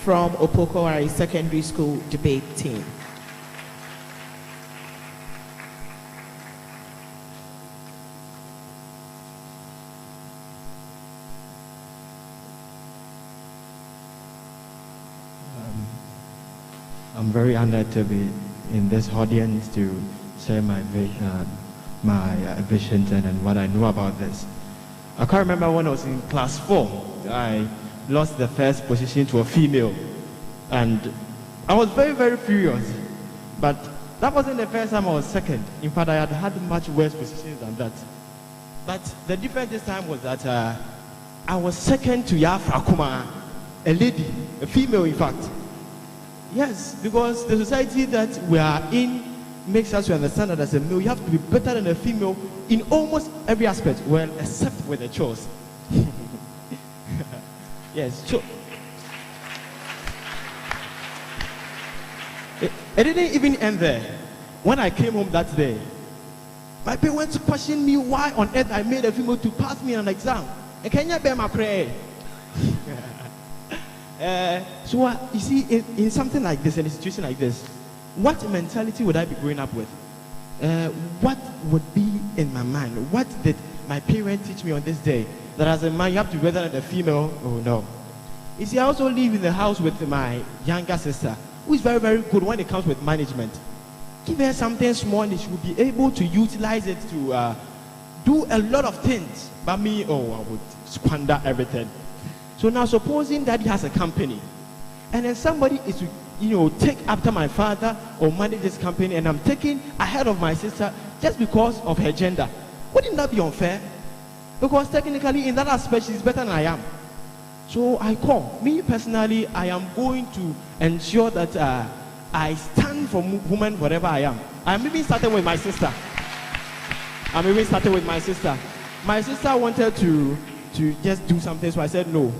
[SPEAKER 2] from Opokowari Secondary School debate team.
[SPEAKER 10] I'm very honored to be in this audience to share my visions and what I know about this. I can't remember when I was in class 4, I lost the first position to a female, and I was very, very furious. But that wasn't the first time I was second. In fact, I had much worse positions than that. But the difference this time was that I was second to Yafra Kuma, a lady, a female in fact. Yes, because the society that we are in makes us to understand that as a male, you have to be better than a female in almost every aspect, well, except with the chores. Yes, so it didn't even end there. When I came home that day, my parents questioned me why on earth I made a female to pass me an exam. And can you bear my prayer? So you see, in something like this, in a situation like this, what mentality would I be growing up with? What would be in my mind? What did my parents teach me on this day? That as a man, you have to be better than a female? Oh no. You see, I also live in the house with my younger sister, who is very, very good when it comes with management. Give her something small and she will be able to utilize it to do a lot of things. But me, oh, I would squander everything. So now supposing that he has a company, and then somebody is to, take after my father or manage this company, and I'm taking ahead of my sister just because of her gender. Wouldn't that be unfair? Because technically in that aspect she's better than I am. So I call. Me personally, I am going to ensure that I stand for women wherever I am. I'm even starting with my sister. My sister wanted to just do something, so I said no.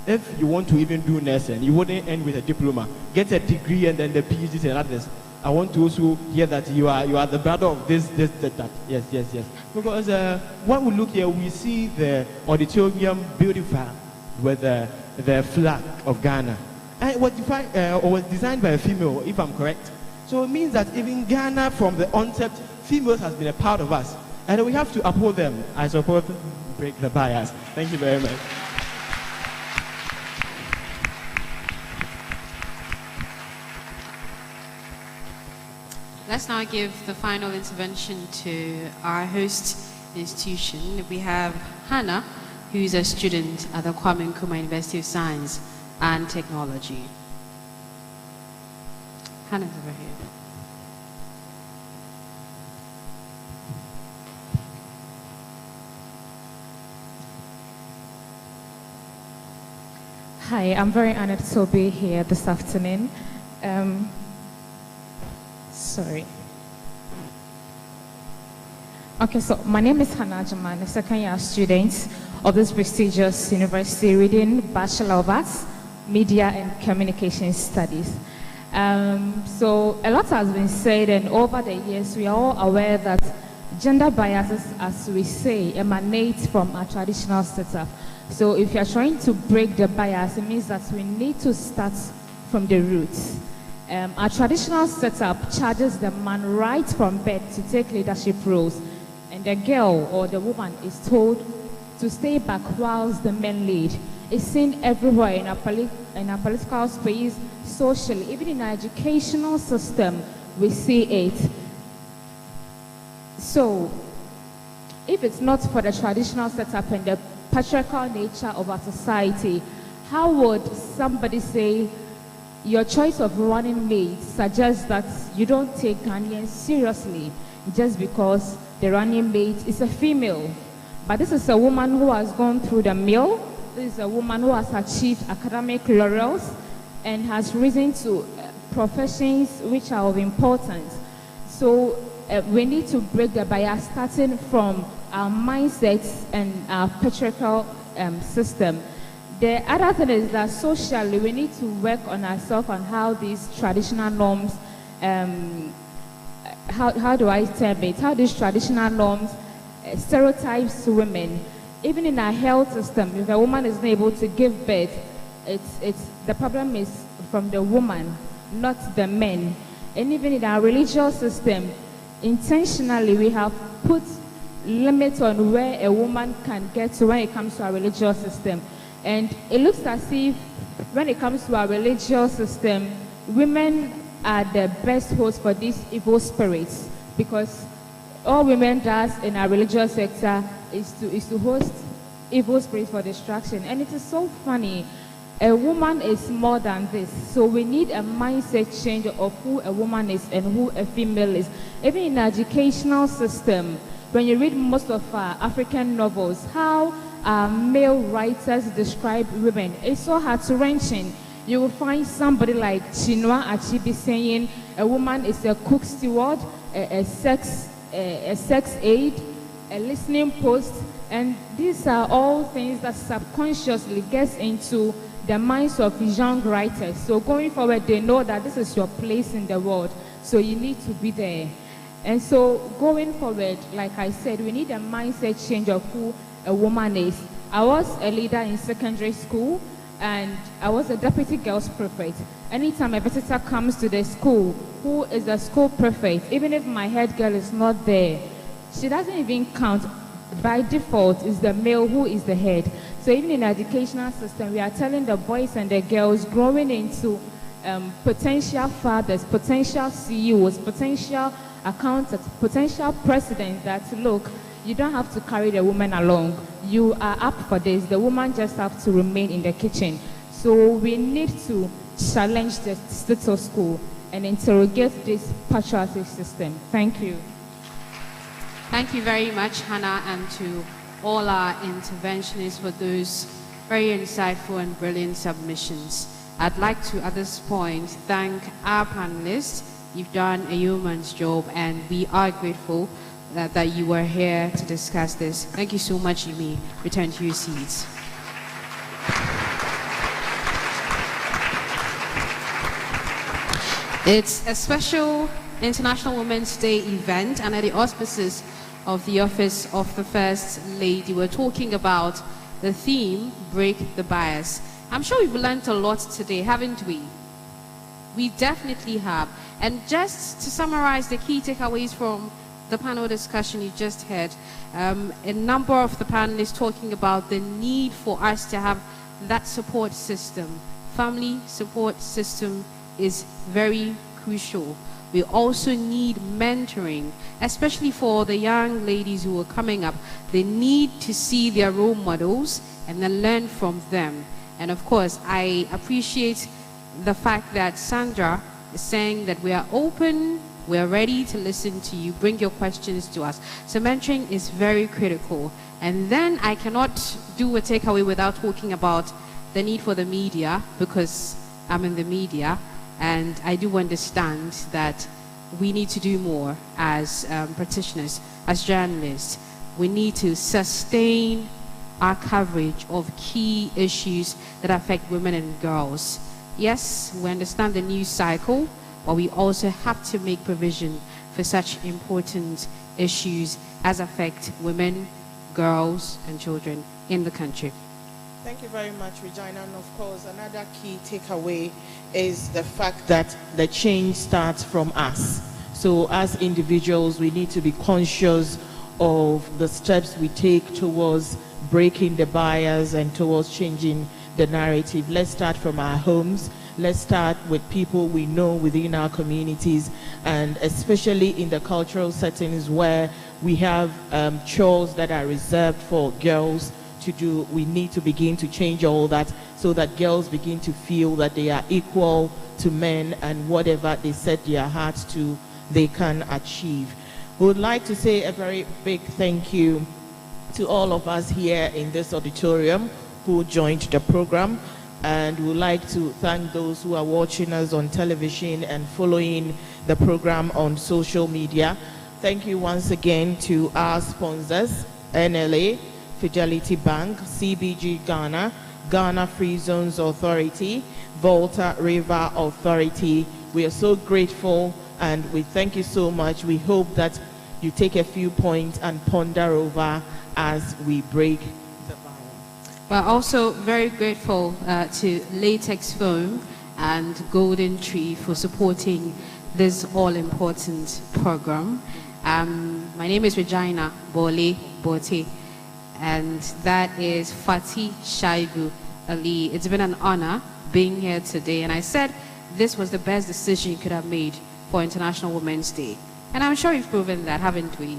[SPEAKER 10] If you want to even do nursing, you wouldn't end with a diploma. Get a degree and then the PhD and others. I want to also hear that you are the brother of this, that. Yes. Because when we look here, we see the auditorium beautiful with the flag of Ghana. And it was was designed by a female, if I'm correct. So it means that even Ghana, from the onset, females has been a part of us. And we have to uphold them. I support break the bias. Thank you very much.
[SPEAKER 1] Let's now give the final intervention to our host institution. We have Hannah, who's a student at the Kwame Nkrumah University of Science and Technology. Hannah's over here.
[SPEAKER 11] Hi, I'm very honored to be here this afternoon. Sorry. Okay, so my name is Hannah Jaman, a second-year student of this prestigious university reading Bachelor of Arts, Media and Communication Studies. So a lot has been said, and over the years we are all aware that gender biases, as we say, emanate from our traditional setup. So if you're trying to break the bias, it means that we need to start from the roots. Our traditional setup charges the man right from birth to take leadership roles, and the girl or the woman is told to stay back whilst the men lead. It's seen everywhere in our political space, socially, even in our educational system, we see it. So, if it's not for the traditional setup and the patriarchal nature of our society, how would somebody say your choice of running mate suggests that you don't take Ghanaians seriously just because the running mate is a female? But this is a woman who has gone through the mill. This is a woman who has achieved academic laurels and has risen to professions which are of importance. So we need to break the bias starting from our mindsets and our patriarchal system. The other thing is that socially we need to work on ourselves on how these traditional norms, how do I term it, how these traditional norms stereotypes women. Even in our health system, if a woman is not able to give birth, the problem is from the woman, not the men. And even in our religious system, intentionally we have put limits on where a woman can get to when it comes to our religious system. And it looks as if when it comes to our religious system, women are the best hosts for these evil spirits, because all women does in our religious sector is to host evil spirits for destruction. And it is so funny. A woman is more than this. So we need a mindset change of who a woman is and who a female is. Even in the educational system, when you read most of our African novels, how male writers describe women, it's so heart-wrenching. You will find somebody like Chinua Achebe saying a woman is a cook steward, a sex aide, a listening post, and these are all things that subconsciously gets into the minds of young writers. So going forward, they know that this is your place in the world, so you need to be there. And so going forward, like I said, we need a mindset change of who a woman is. I was a leader in secondary school, and I was a deputy girls prefect. Anytime a visitor comes to the school, who is the school prefect, even if my head girl is not there, she doesn't even count. By default, it's the male who is the head. So even in the educational system, we are telling the boys and the girls growing into potential fathers, potential CEOs, potential accountants, potential presidents that, look, you don't have to carry the woman along. You are up for this. The woman just have to remain in the kitchen. So we need to challenge the status quo and interrogate this patriarchal system. Thank you.
[SPEAKER 1] Thank you very much, Hannah, and to all our interventionists for those very insightful and brilliant submissions. I'd like to, at this point, thank our panelists. You've done a yeoman's job, and we are grateful that you were here to discuss this. Thank you so much. You may return to your seats. It's a special International Women's Day event, and at the auspices of the Office of the First Lady, we're talking about the theme, Break the Bias. I'm sure we've learned a lot today, haven't we? We definitely have. And just to summarize the key takeaways from the panel discussion you just heard, a number of the panelists talking about the need for us to have that support system. Family support system is very crucial. We also need mentoring, especially for the young ladies who are coming up. They need to see their role models and then learn from them. And of course, I appreciate the fact that Sandra is saying that we are open, we are ready to listen to you, bring your questions to us. So mentoring is very critical. And then I cannot do a takeaway without talking about the need for the media, because I'm in the media, and I do understand that we need to do more as practitioners, as journalists. We need to sustain our coverage of key issues that affect women and girls. Yes, we understand the news cycle, but we also have to make provision for such important issues as affect women, girls, and children in the country.
[SPEAKER 2] Thank you very much, Regina. And of course, another key takeaway is the fact that the change starts from us. So as individuals, we need to be conscious of the steps we take towards breaking the bias and towards changing the narrative. Let's start from our homes. Let's start with people we know within our communities, and especially in the cultural settings where we have chores that are reserved for girls to do. We need to begin to change all that so that girls begin to feel that they are equal to men, and whatever they set their hearts to, they can achieve. We would like to say a very big thank you to all of us here in this auditorium who joined the program, and we would like to thank those who are watching us on television and following the program on social media. Thank you once again to our sponsors, NLA, Fidelity Bank, CBG Ghana, Ghana Free Zones Authority, Volta River Authority. We are so grateful and we thank you so much. We hope that you take a few points and ponder over as we break the bias.
[SPEAKER 1] We're also very grateful to Latex Foam and Golden Tree for supporting this all-important program. My name is Regina Bole Bote, and that is Fatih Shaibu Ali. It's been an honor being here today, and I said this was the best decision you could have made for International Women's Day. And I'm sure you've proven that, haven't we?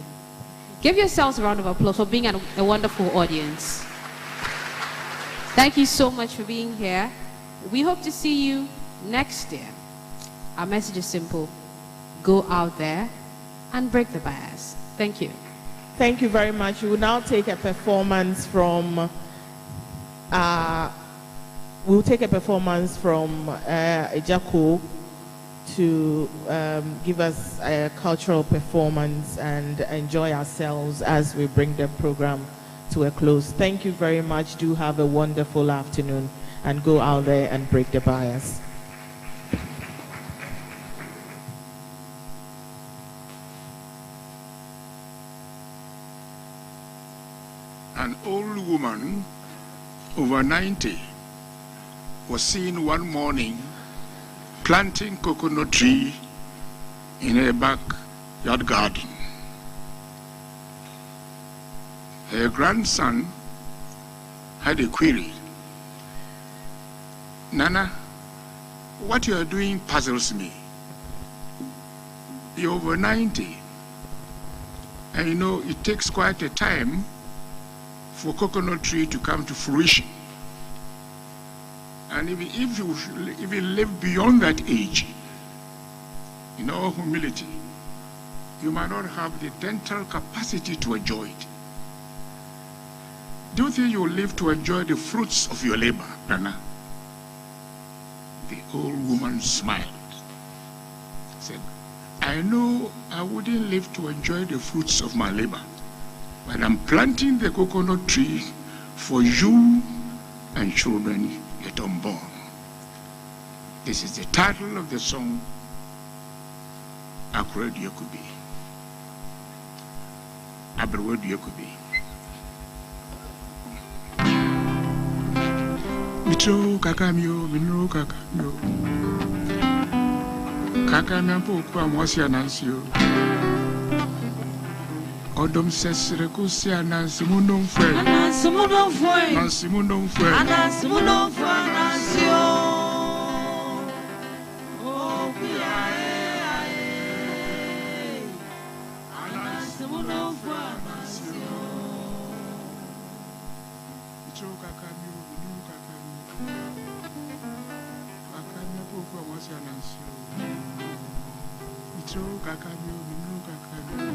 [SPEAKER 1] Give yourselves a round of applause for being a wonderful audience. Thank you so much for being here. We hope to see you next year. Our message is simple. Go out there and break the bias. Thank you.
[SPEAKER 2] Thank you very much. We will now take a performance from Ejako to give us a cultural performance and enjoy ourselves as we bring the program to a close. Thank you very much. Do have a wonderful afternoon and go out there and break the bias.
[SPEAKER 12] An old woman over 90 was seen one morning planting coconut tree in her backyard garden. Her grandson had a query. Nana, what you are doing puzzles me. You're over 90, and you know it takes quite a time for coconut tree to come to fruition. And if you live beyond that age, in all humility, you might not have the dental capacity to enjoy it. Do you think you will live to enjoy the fruits of your labor, Nana? The old woman smiled, said, I know I wouldn't live to enjoy the fruits of my labor, but I'm planting the coconut tree for you and children yet unborn. This is the title of the song, Akure Diekubi. Abrewe Diekubi. Mitro kakamio, minro kakamio. Kakamio po kwa mwasi anansio. Odom sesre kusia nansi mundong fwe. Anansi mundong fwe. Nansi mundong fwe. Anansi mundong fwe anansio. Oh kuya Anansi mundong fwe anansio. Icho kakamio, binu kakamio. Kakamio po kwa mwasi anansio. Icho kakamio, binu kakamio.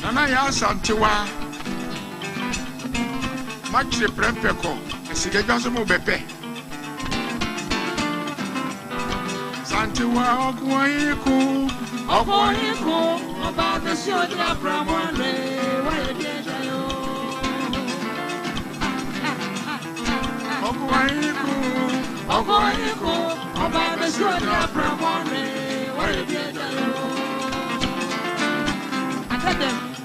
[SPEAKER 12] Nana ya santiwa machire prempeko esiga so mo bepe santiwa ogwoyiku oba the shoja pramone waye dejayo ogwoyiku oba the shoja pramone waye dejayo akadem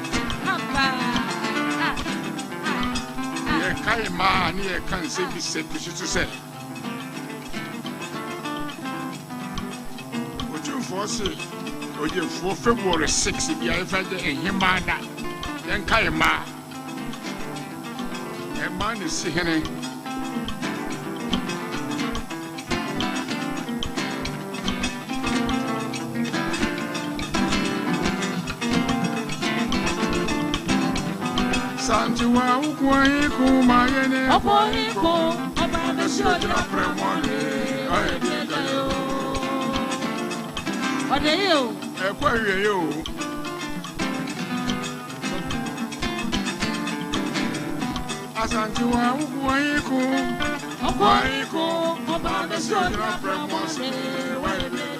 [SPEAKER 12] kai ma ni e kan se bi se to se oju force oje for February 6 bi ai fa de ehimada den kai ma e ma ni si hene Santua Ukwahiku Mayene Opohiku Obabeshojina Premone Oyedeyo Odeyo Ekwayeyo Asantua Ukwahiku Obabeshojina Premone Oyedeyo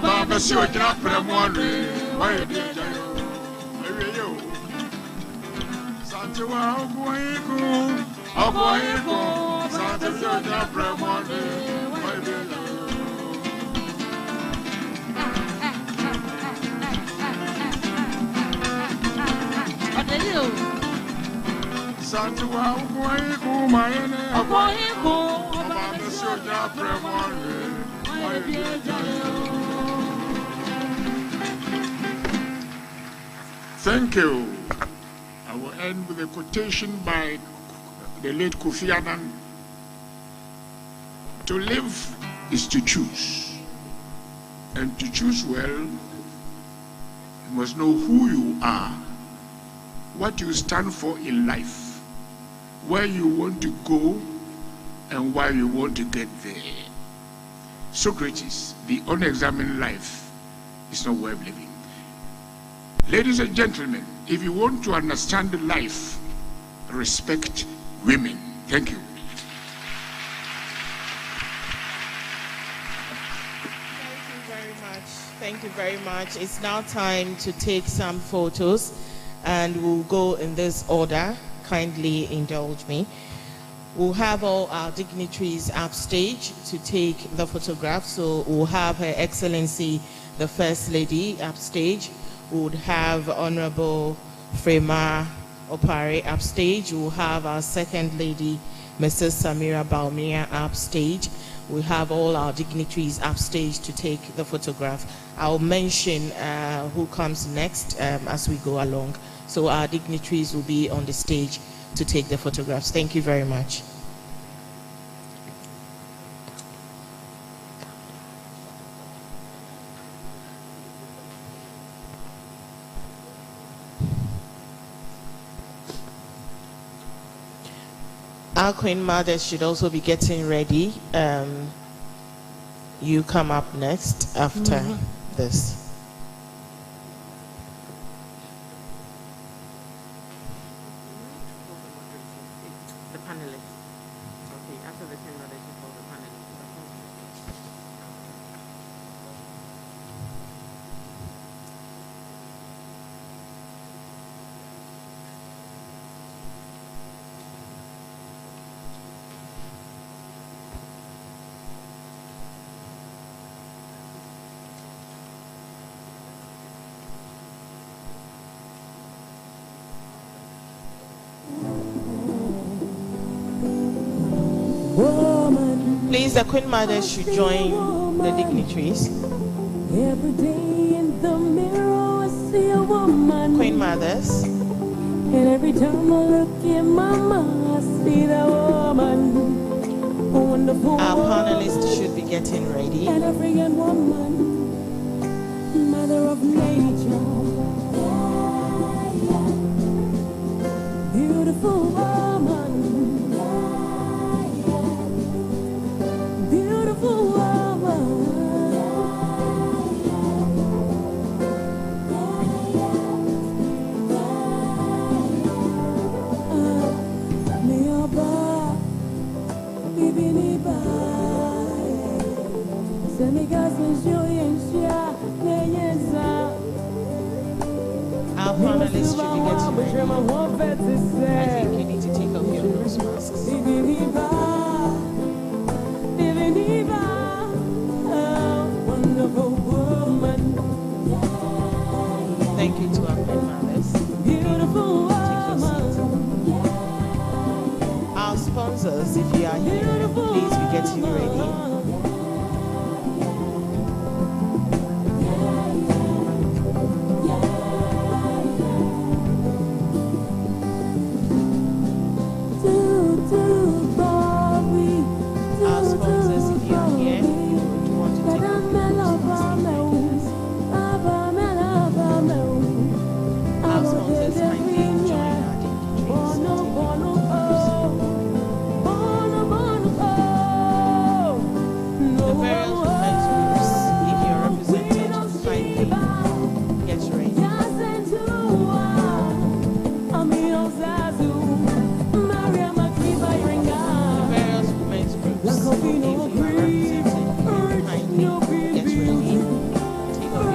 [SPEAKER 12] Babeshojina Premone Oyedeyo Eweyo Santua Ukwahiku Babeshojina Premone Oyedeyo
[SPEAKER 1] Odeyo
[SPEAKER 12] Santua Ukwahiku Mayene Babeshojina Premone Oyedeyo. Thank you. I will end with a quotation by the late Kofi Annan. To live is to choose. And to choose well, you must know who you are, what you stand for in life, where you want to go, and why you want to get there. Socrates, the unexamined life is not worth living. Ladies and gentlemen, if you want to understand life, respect women. Thank you.
[SPEAKER 2] Thank you very much. It's now time to take some photos, and we'll go in this order. Kindly indulge me. We'll have all our dignitaries upstage to take the photograph. So we'll have Her Excellency, the First Lady, upstage. We would have Honorable Frema Opare upstage. We'll have our Second Lady, Mrs. Samira Baumia, upstage. We have all our dignitaries upstage to take the photograph. I'll mention who comes next as we go along. So our dignitaries will be on the stage to take the photographs. Thank you very much. Our Queen Mothers should also be getting ready. You come up next after this.
[SPEAKER 1] the panelists. Okay, after the 10 others, you call the panelists.
[SPEAKER 2] Please, the Queen Mothers should join the dignitaries.
[SPEAKER 13] Every day in the mirror I see a woman.
[SPEAKER 2] Queen Mothers.
[SPEAKER 13] And every time I look in mama, I see the woman. A wonderful
[SPEAKER 2] Our panelists should be getting ready.
[SPEAKER 13] An African woman, mother of nature. Beautiful woman. Beautiful woman.
[SPEAKER 2] Our panelists should be getting ready. I think you need to take off your nose masks. Thank you to our Queen Mothers.
[SPEAKER 13] Beautiful woman.
[SPEAKER 2] sponsors, if you are here, please be getting ready. Our sponsors, if you are here, do you want to take a our sponsors kindly join our the various women's groups, if you're represented, kindly get ready. The various women's groups, if you are represented, kindly get ready. Take off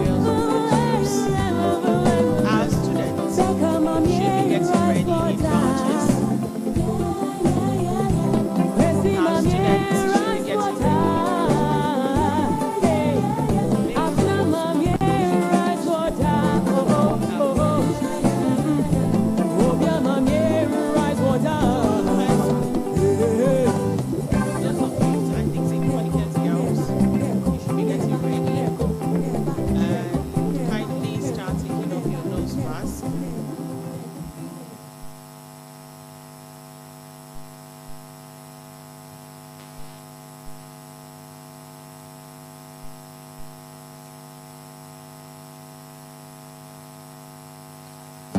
[SPEAKER 2] your nose mask. Our students should be getting ready in launches. Our students should be getting kindly start taking off your nose mask.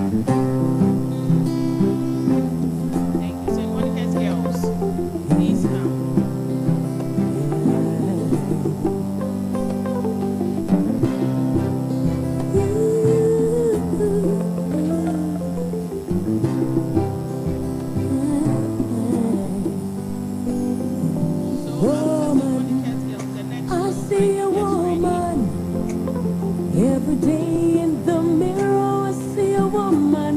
[SPEAKER 2] Thank you. So anyone has girls, please come.
[SPEAKER 13] I see a woman every day in the mirror. I see a woman,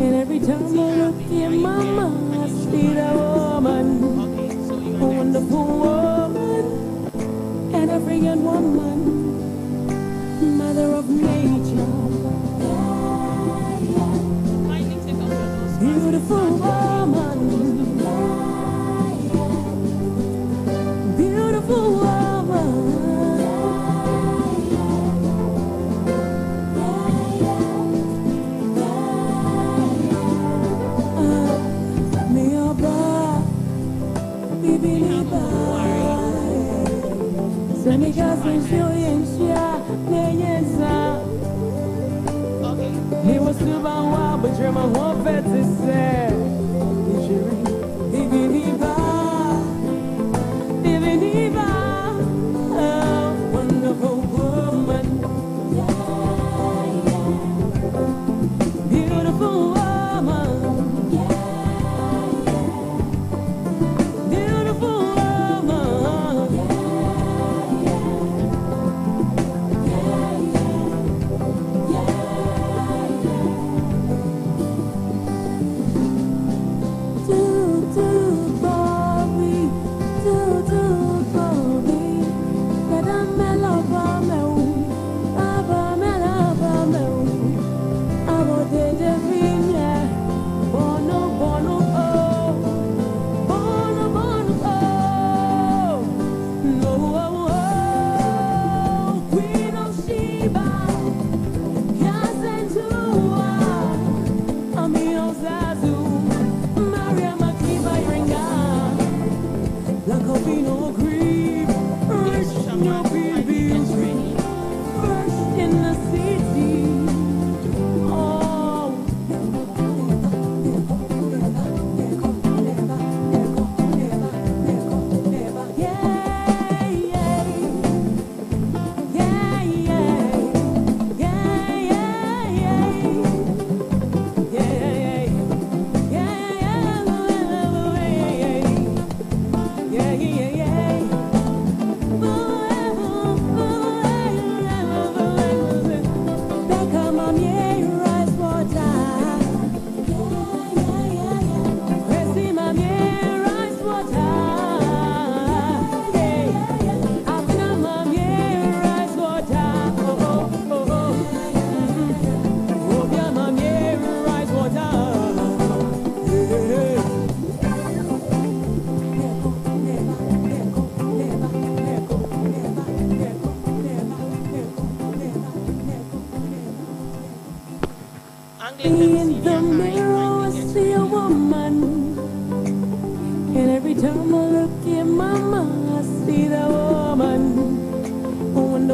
[SPEAKER 13] and every time I look in my mind, I see that woman, a wonderful woman, an African woman, mother of nature, beautiful woman. Beautiful woman. Me oba, bibi liba. Semi kazi show yenshia, neyenza. Me was suba wa, but you're my one bet to say. Bibi liba. Wonderful woman, beautiful woman, beautiful woman.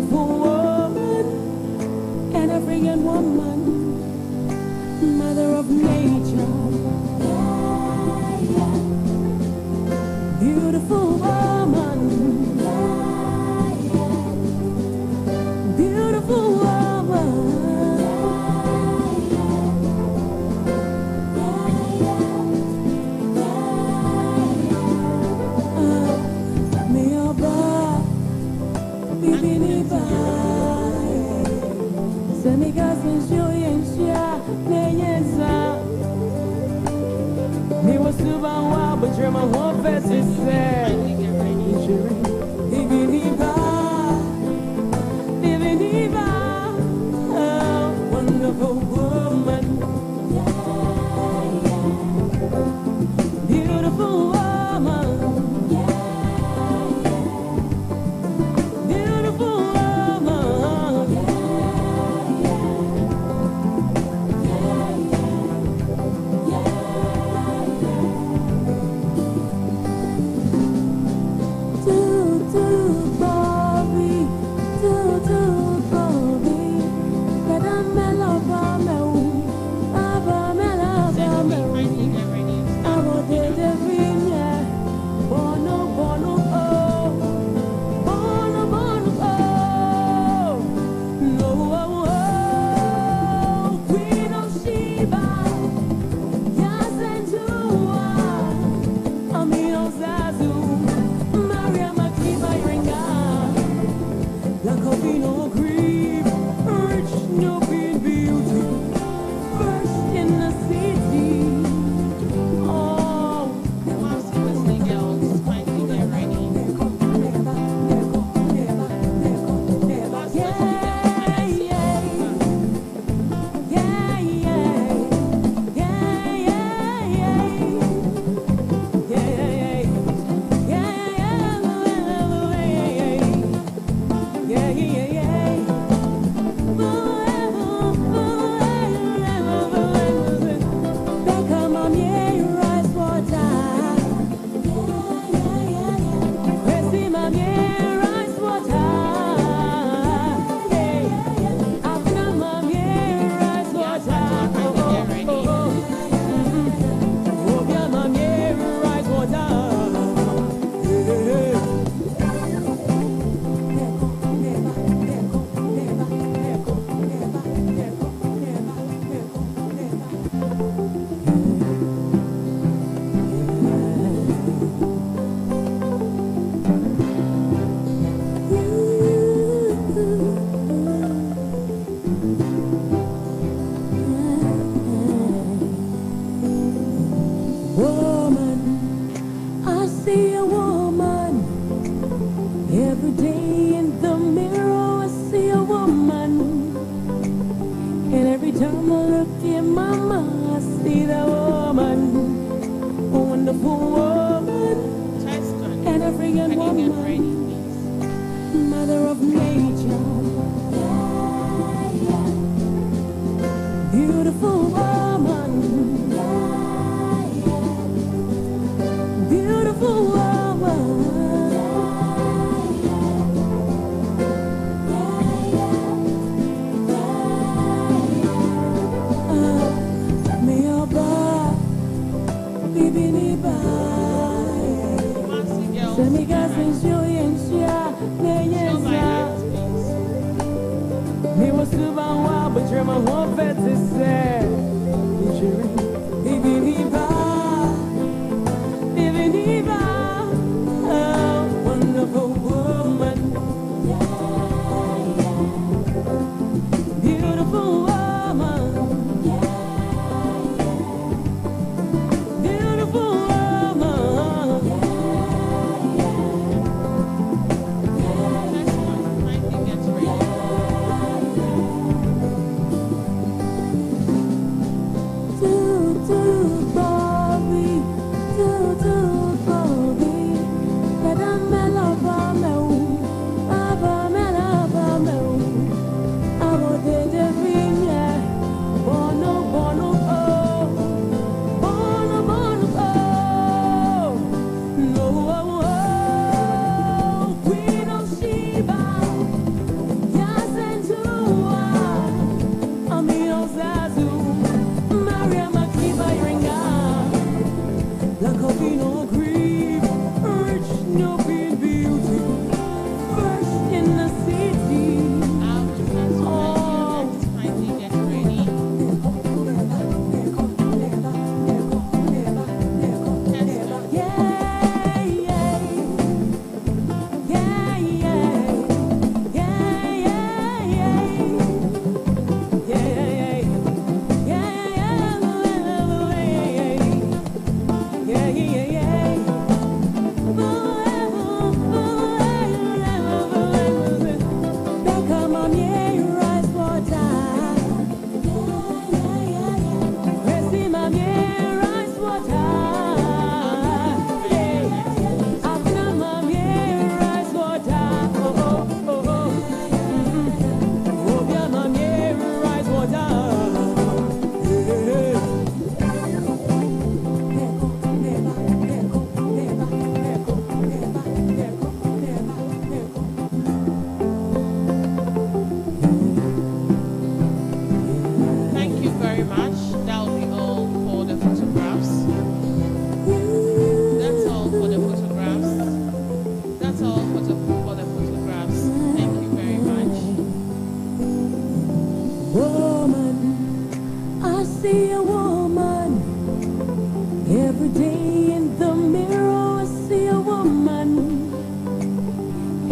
[SPEAKER 13] wonderful woman, an African woman, mother of nature. Beautiful woman, beautiful woman. Me oba, bibi ba. Semiga senjo yensha, neyenza. Me was suba wa, but you're my whole face is sad. Bibi ba, oh, wonderful woman, beautiful woman, beautiful woman.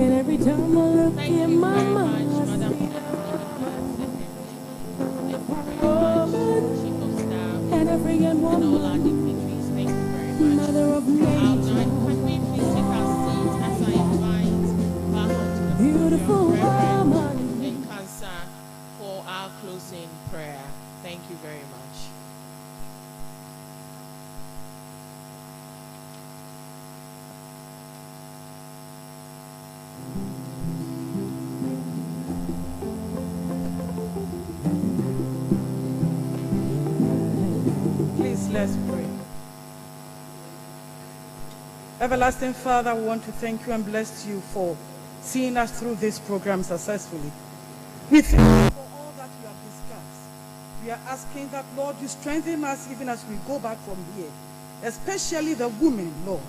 [SPEAKER 13] And every time I look in my mind, and African woman, mother of nature, beautiful woman.
[SPEAKER 2] In Cancer for our closing prayer. Thank you very much.
[SPEAKER 14] Please, let's pray. Everlasting Father, we want to thank you and bless you for seeing us through this program successfully. We thank you for all that you have discussed. We are asking that, Lord, you strengthen us even as we go back from here, especially the women, Lord.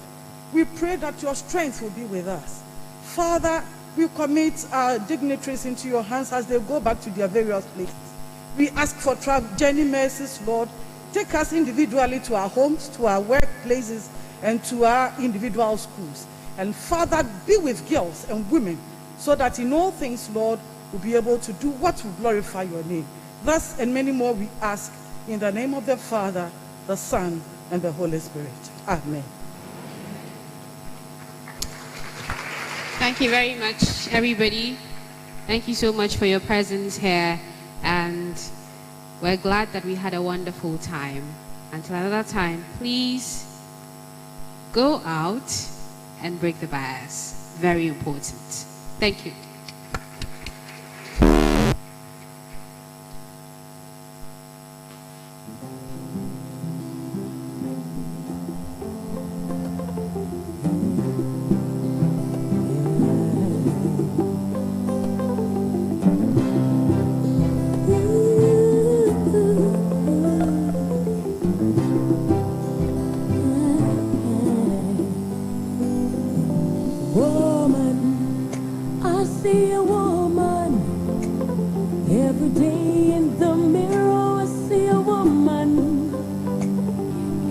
[SPEAKER 14] We pray that your strength will be with us. Father, we commit our dignitaries into your hands as they go back to their various places. We ask for journey mercies, Lord. Take us individually to our homes, to our workplaces, and to our individual schools. And Father, be with girls and women so that in all things, Lord, we'll be able to do what will glorify your name. Thus and many more we ask in the name of the Father, the Son, and the Holy Spirit. Amen.
[SPEAKER 1] Thank you very much, everybody. Thank you so much for your presence here. And we're glad that we had a wonderful time. Until another time, please go out and break the bias. Very important. Thank you.
[SPEAKER 13] Woman, I see a woman. Every day in the mirror I see a woman.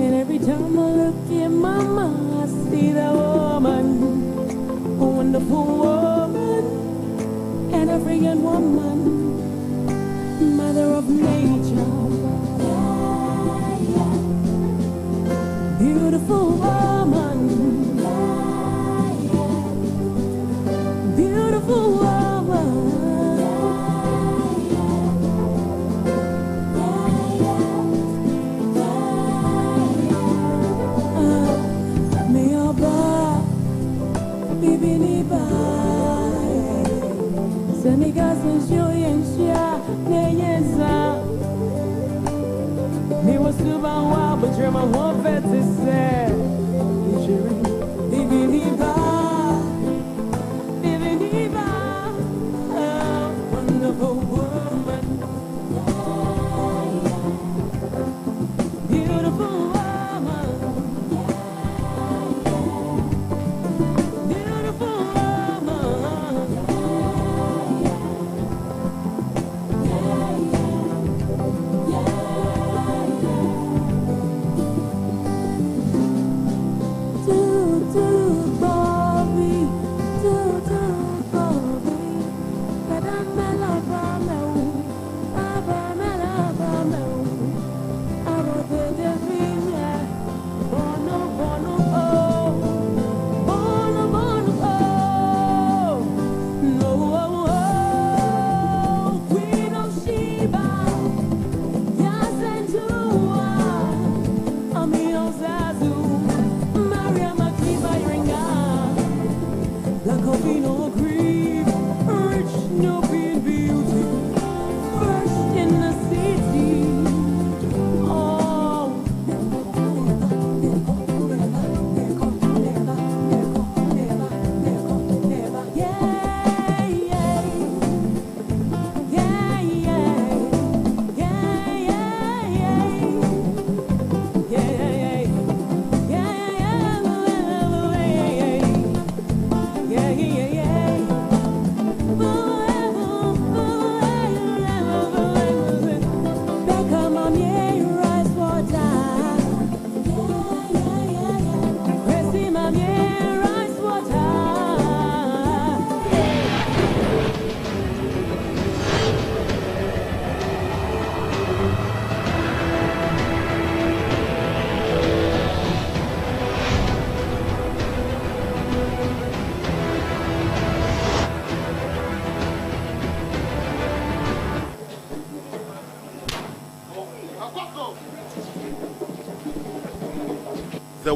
[SPEAKER 13] And every time I look in my mind I see that woman. A wonderful woman, an African woman, mother of nature. Beautiful woman. Beautiful woman. Me oba, bibini ba. Seniga senjo yensha neyeza. Me wasuba wa, but you're my whole vet is sad. Bibini ba. Wonderful woman, beautiful woman, beautiful woman. Do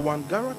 [SPEAKER 15] Wangara